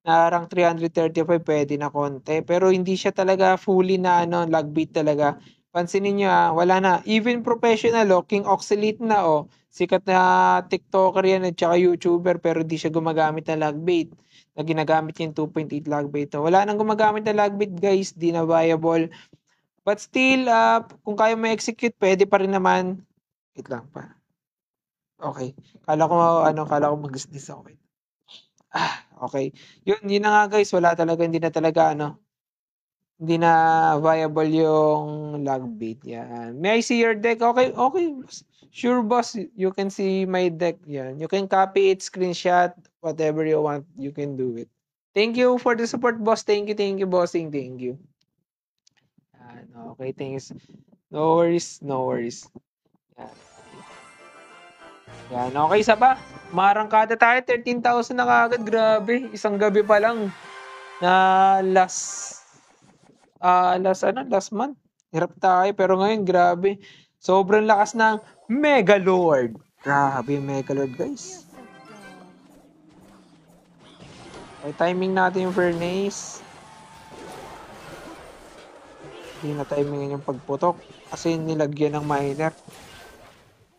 Na rank 335, pwede na konti. Pero hindi siya talaga fully na lag bait talaga. Pansinin nyo wala na. Even professional, King Oxalate na, sikat na TikToker yan at saka YouTuber pero di siya gumagamit ng lagbait. Na ginagamit niya yung 2.8 lagbait. Wala nang gumagamit ng lagbait, guys. Di na viable. But still, kung kaya mo execute, pwede pa rin naman. Wait lang pa. Okay. Kala ko mag-dismiss ako. Okay. Yun na nga, guys. Wala talaga, hindi na talaga, hindi na viable yung lag bait. Yan. May I see your deck? Okay, okay. Sure, boss. You can see my deck. Yan. You can copy it, screenshot, whatever you want. You can do it. Thank you for the support, boss. Thank you, bossing. Thank you. Yan. Okay, thanks. No worries, no worries. Yan. Yan. Okay, isa pa. Marangkada tayo. 13,000 na kagad. Grabe. Isang gabi pa lang. Na last month. Hirap tayo, pero ngayon, grabe. Sobrang lakas ng Megalord. Grabe yung Megalord, guys. Okay, timing natin yung Furnace. Hindi na timing yung pagputok. Kasi nilagyan ng miner.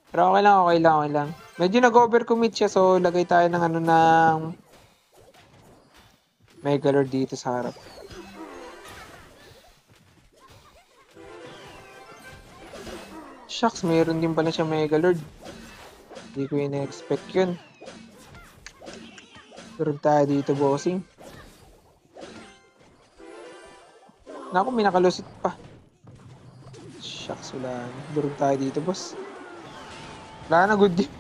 Pero okay lang, okay lang, okay lang. Medyo nag-overcommit siya, so lagay tayo ng ano ng Megalord dito sa harap. Shucks, mayroon din pala siya Megalord. Hindi ko ina-expect yun. Durog tayo dito, bossing. Naku, may nakalusot pa. Shucks, wala na. Durog tayo dito, boss. Wala na, good game.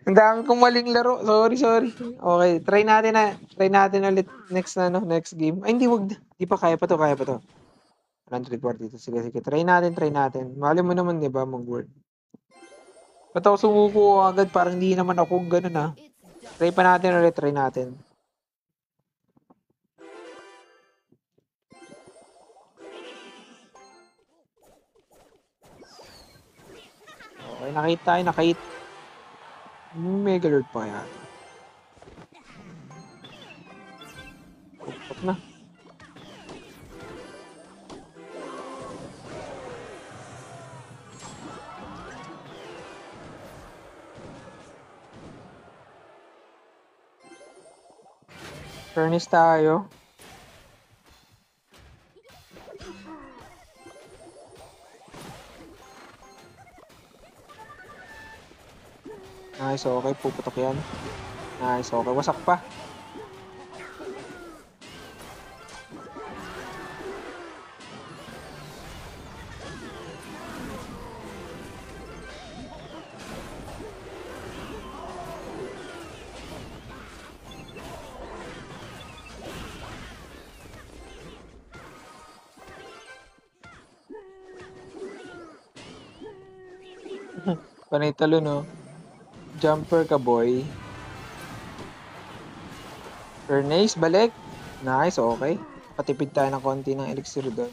Ang dami kong maling laro. Sorry, sorry. Okay, try natin na. Try natin ulit next na, no? Next game. Ay, hindi, wag na. Hindi pa, kaya pa to, kaya pa to. 140 dito. Sige, sige. Try natin, try natin. Mali mo naman, di ba, mag-word. Ba't ako sumuko agad? Parang hindi naman ako ganun, ah. Try pa natin ulit, try natin. Okay, nakita tayo, nakita. Megalord pa yan. Pupot na. Furnace tayo. Nice, okay. Puputok yan. Nice, okay. Wasak pa. Panay talo, no? Jumper ka, boy. Furnace, balik. Nice, okay. Patipid tayo ng konti ng elixir doon.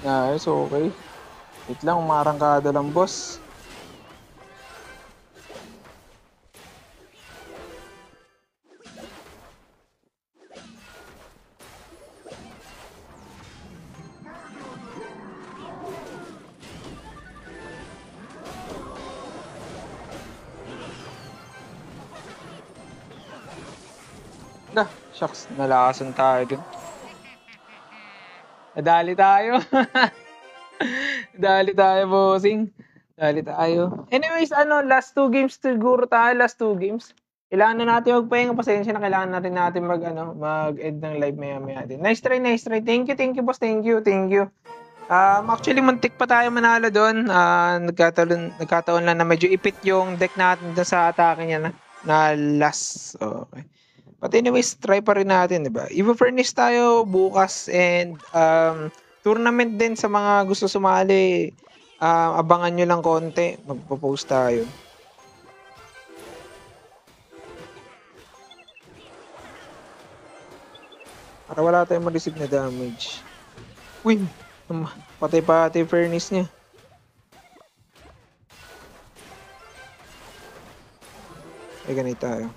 Nice, okay. Wait lang, umarangkada lang, boss. Shucks, nalakasan tayo dun. Nadali tayo. Dali tayo, bossing. Dali tayo. Anyways, last 2 games siguro tayo. Last 2 games. Kailangan na natin magpahinga. Pasensya na, kailangan na rin natin mag-end ng live maya-maya din. Nice try, nice try. Thank you, boss. Thank you. Actually, muntik pa tayo manalo doon. Nagkataon lang na medyo ipit yung deck natin sa atake niya na last. Okay. But anyways, try pa rin natin, di ba? I-furnish tayo bukas and tournament din sa mga gusto sumali. Abangan nyo lang konti. Magpo-post tayo. Para wala tayong ma-receive na damage. Uy! Patay-patay furnace niya. Ay, ganito tayo.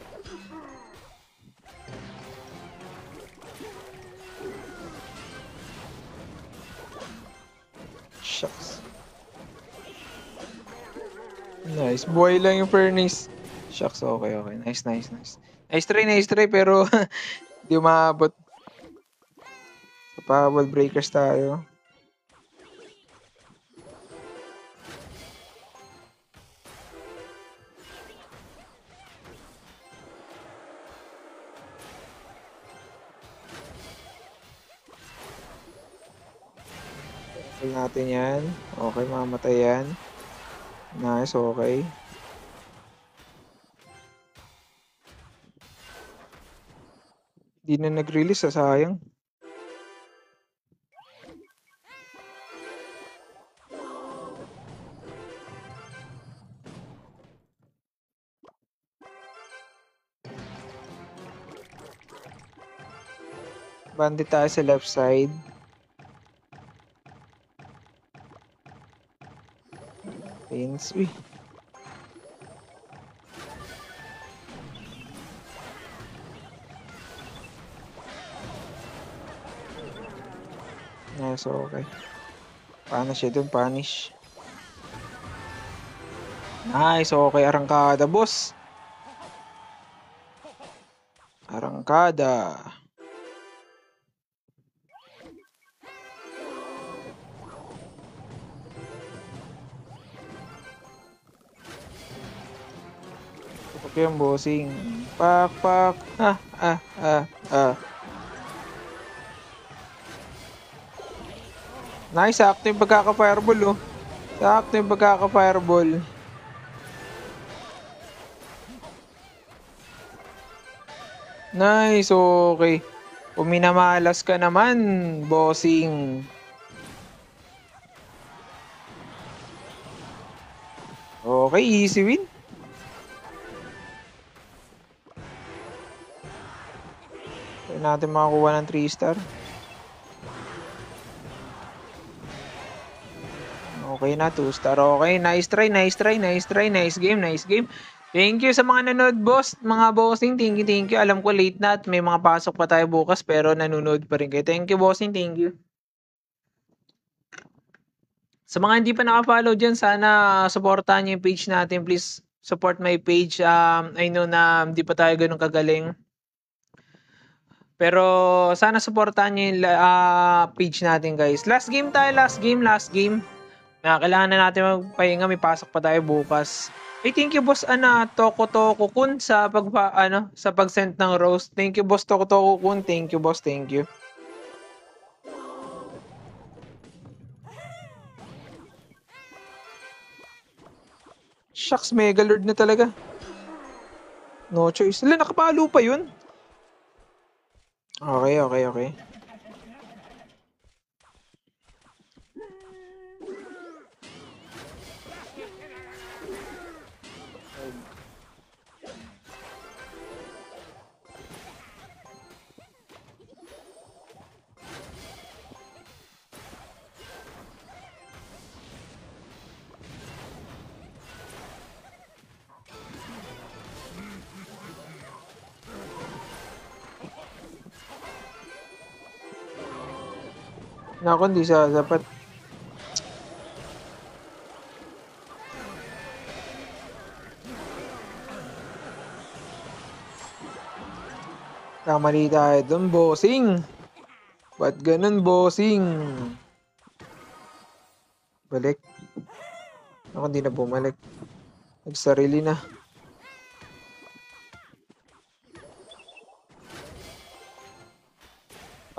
Shucks. Nice. Buhay lang yung furnace. Shucks, okay. Nice. Nice try, pero hindi umabot. Pa wall breakers tayo. Okay natin yan. Okay, mamatay yan. Nice, okay. Hindi na nag-release, sayang. Bandit tayo sa left side. Pins. Uy. Nice, okay. Punish siya dun, punish. Nice, okay. Arangkada, boss. Arangkada. Tutok yung bossing. Pak, pak. Nice, sakto yung pagkaka-fireball, oh. Sakto yung pagkaka-fireball. Nice, okay. Kung minamalas ka naman, bossing. Okay, easy win. Kaya natin makakuha ng 3 star. Okay na, 2 star. Okay, nice try, nice try, nice try, nice game, nice game. Thank you sa mga nanood, boss. Mga bossing, thank you, thank you. Alam ko late na at may mga pasok pa tayo bukas pero nanonood pa rin kayo. Thank you, bossing, thank you. Sa mga hindi pa naka-follow dyan, sana supportahan niyo yung page natin. Please support my page. I know na hindi pa tayo ganun kagaling. Pero sana supportahan niyo yung page natin, guys. Last game tayo, last game. Kailangan na natin magpahinga, may pasok pa tayo bukas. Hey, thank you boss Toko Kun sa sa pag-send ng rose. Thank you boss Toko Kun. Thank you boss, thank you. Shucks, Mega Lord na talaga. No choice. Sila nakapalo pa yun. Okay. Naku, hindi sasapat. Kamali tayo dun, bossing. Ba't ganun, bossing? Balik. Ako hindi na bumalik. Nagsarili na.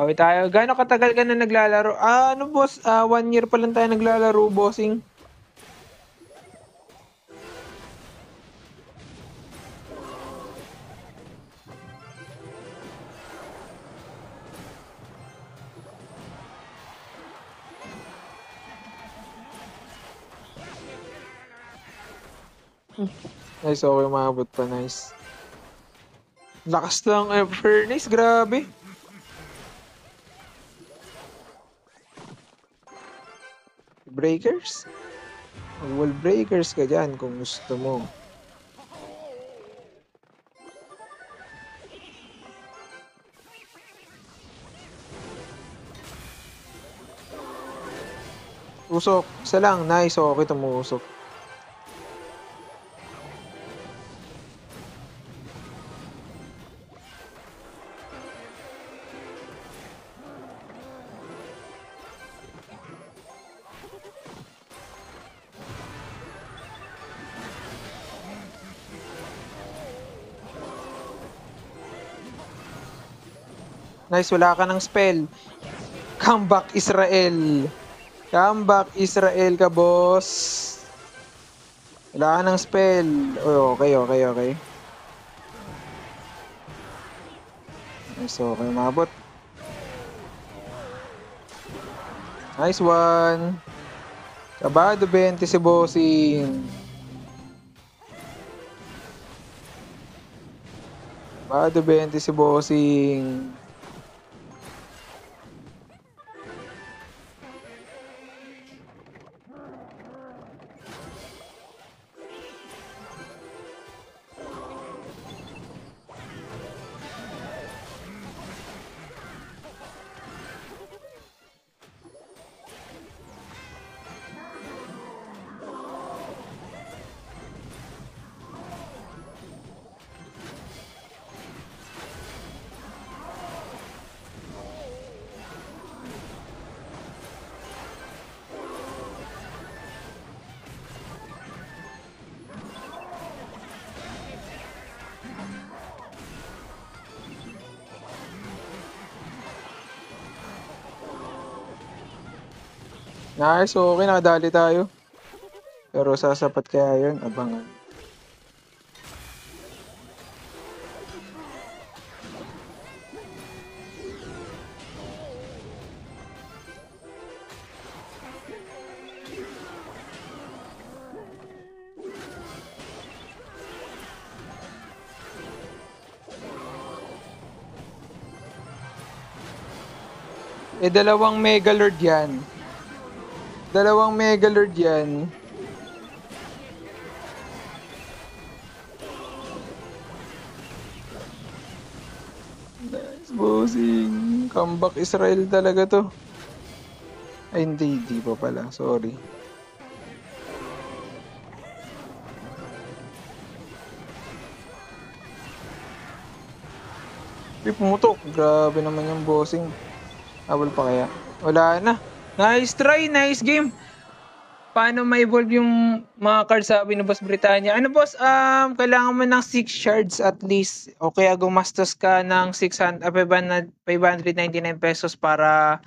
Okay tayo. Gaano katagal ka na naglalaro? Boss? 1 year pa lang tayo naglalaro, bossing. Nice, okay, umabot pa, nice. Lakas ng furnace, grabe. Breakers? Wall breakers ka dyan kung gusto mo. Usok, isa lang, nice, okay, tumusok. Nice, wala ka ng spell. Comeback Israel. Comeback Israel ka, boss. Wala ka ng spell. Oh, okay. Nice, okay, mabot. Nice one. Kabado 20 si bossing. Kabado 20 si bossing. Nice, okay, nakadali tayo. Pero sasapat kaya yun, abangan. Dalawang Megalord yan. Dalawang Megalord yan. Nice, bossing. Comeback Israel talaga to. Ay, hindi pa pala. Sorry. Pumutok. Grabe naman yung bossing. Habol pa kaya? Wala na. Nice try, nice game. Paano ma-evolve yung mga cards sabi ng Boss Britannia? Ano boss, kailangan mo ng 6 shards at least o kaya gumastos ka ng 599 pesos para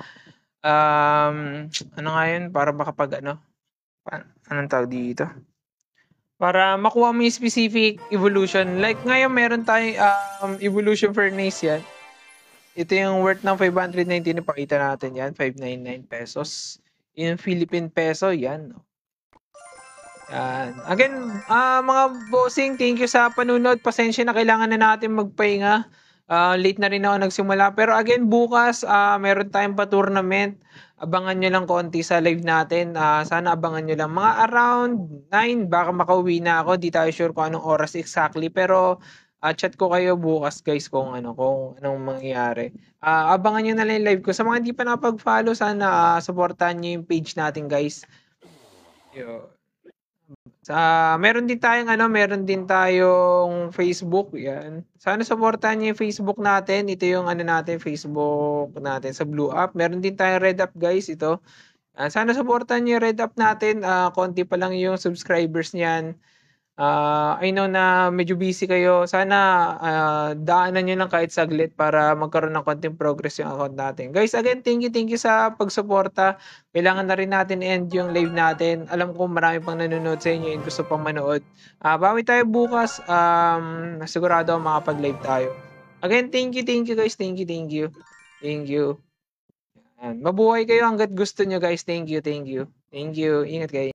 ano nga yun? Para makapag anong tawag dito? Para makuha mo yung specific evolution. Like ngayon meron tayong evolution furnace yan. Ito yung worth ng 519, ipakita natin yan, 599 pesos. Yung Philippine peso, yan. Yan. Again, mga bossing, thank you sa panunod. Pasensya na, kailangan na natin magpahinga. Late na rin ako nagsimula. Pero again, bukas, meron tayong pa-tournament. Abangan nyo lang konti sa live natin. Sana abangan nyo lang. Mga around 9, baka makauwi na ako. Di tayo sure kung anong oras exactly. Pero chat ko kayo bukas guys kung anong mangyayari. Abangan nyo na lang yung live ko. Sa mga hindi pa nakapag-follow, sana supportahan nyo yung page natin guys. Yo. Meron din tayong Facebook, 'yan. Sana suportahan niyo yung Facebook natin. Ito yung natin, Facebook natin sa Blue App. Meron din tayong Red App, guys, ito. Sana suportahan niyo yung Red App natin. Konti pa lang yung subscribers niyan. I know na medyo busy kayo. Sana daanan niyo lang kahit saglit para magkaroon ng konting progress yung account natin. Guys, again, thank you sa pagsuporta. Kailangan na rin natin end yung live natin. Alam ko marami pang nanonood sa inyo and gusto pang manood. Bawi tayo bukas. Sigurado makapag-live tayo. Again, thank you guys. Thank you. Thank you. Mabuhay kayo hanggat gusto nyo guys. Thank you. Ingat kayo.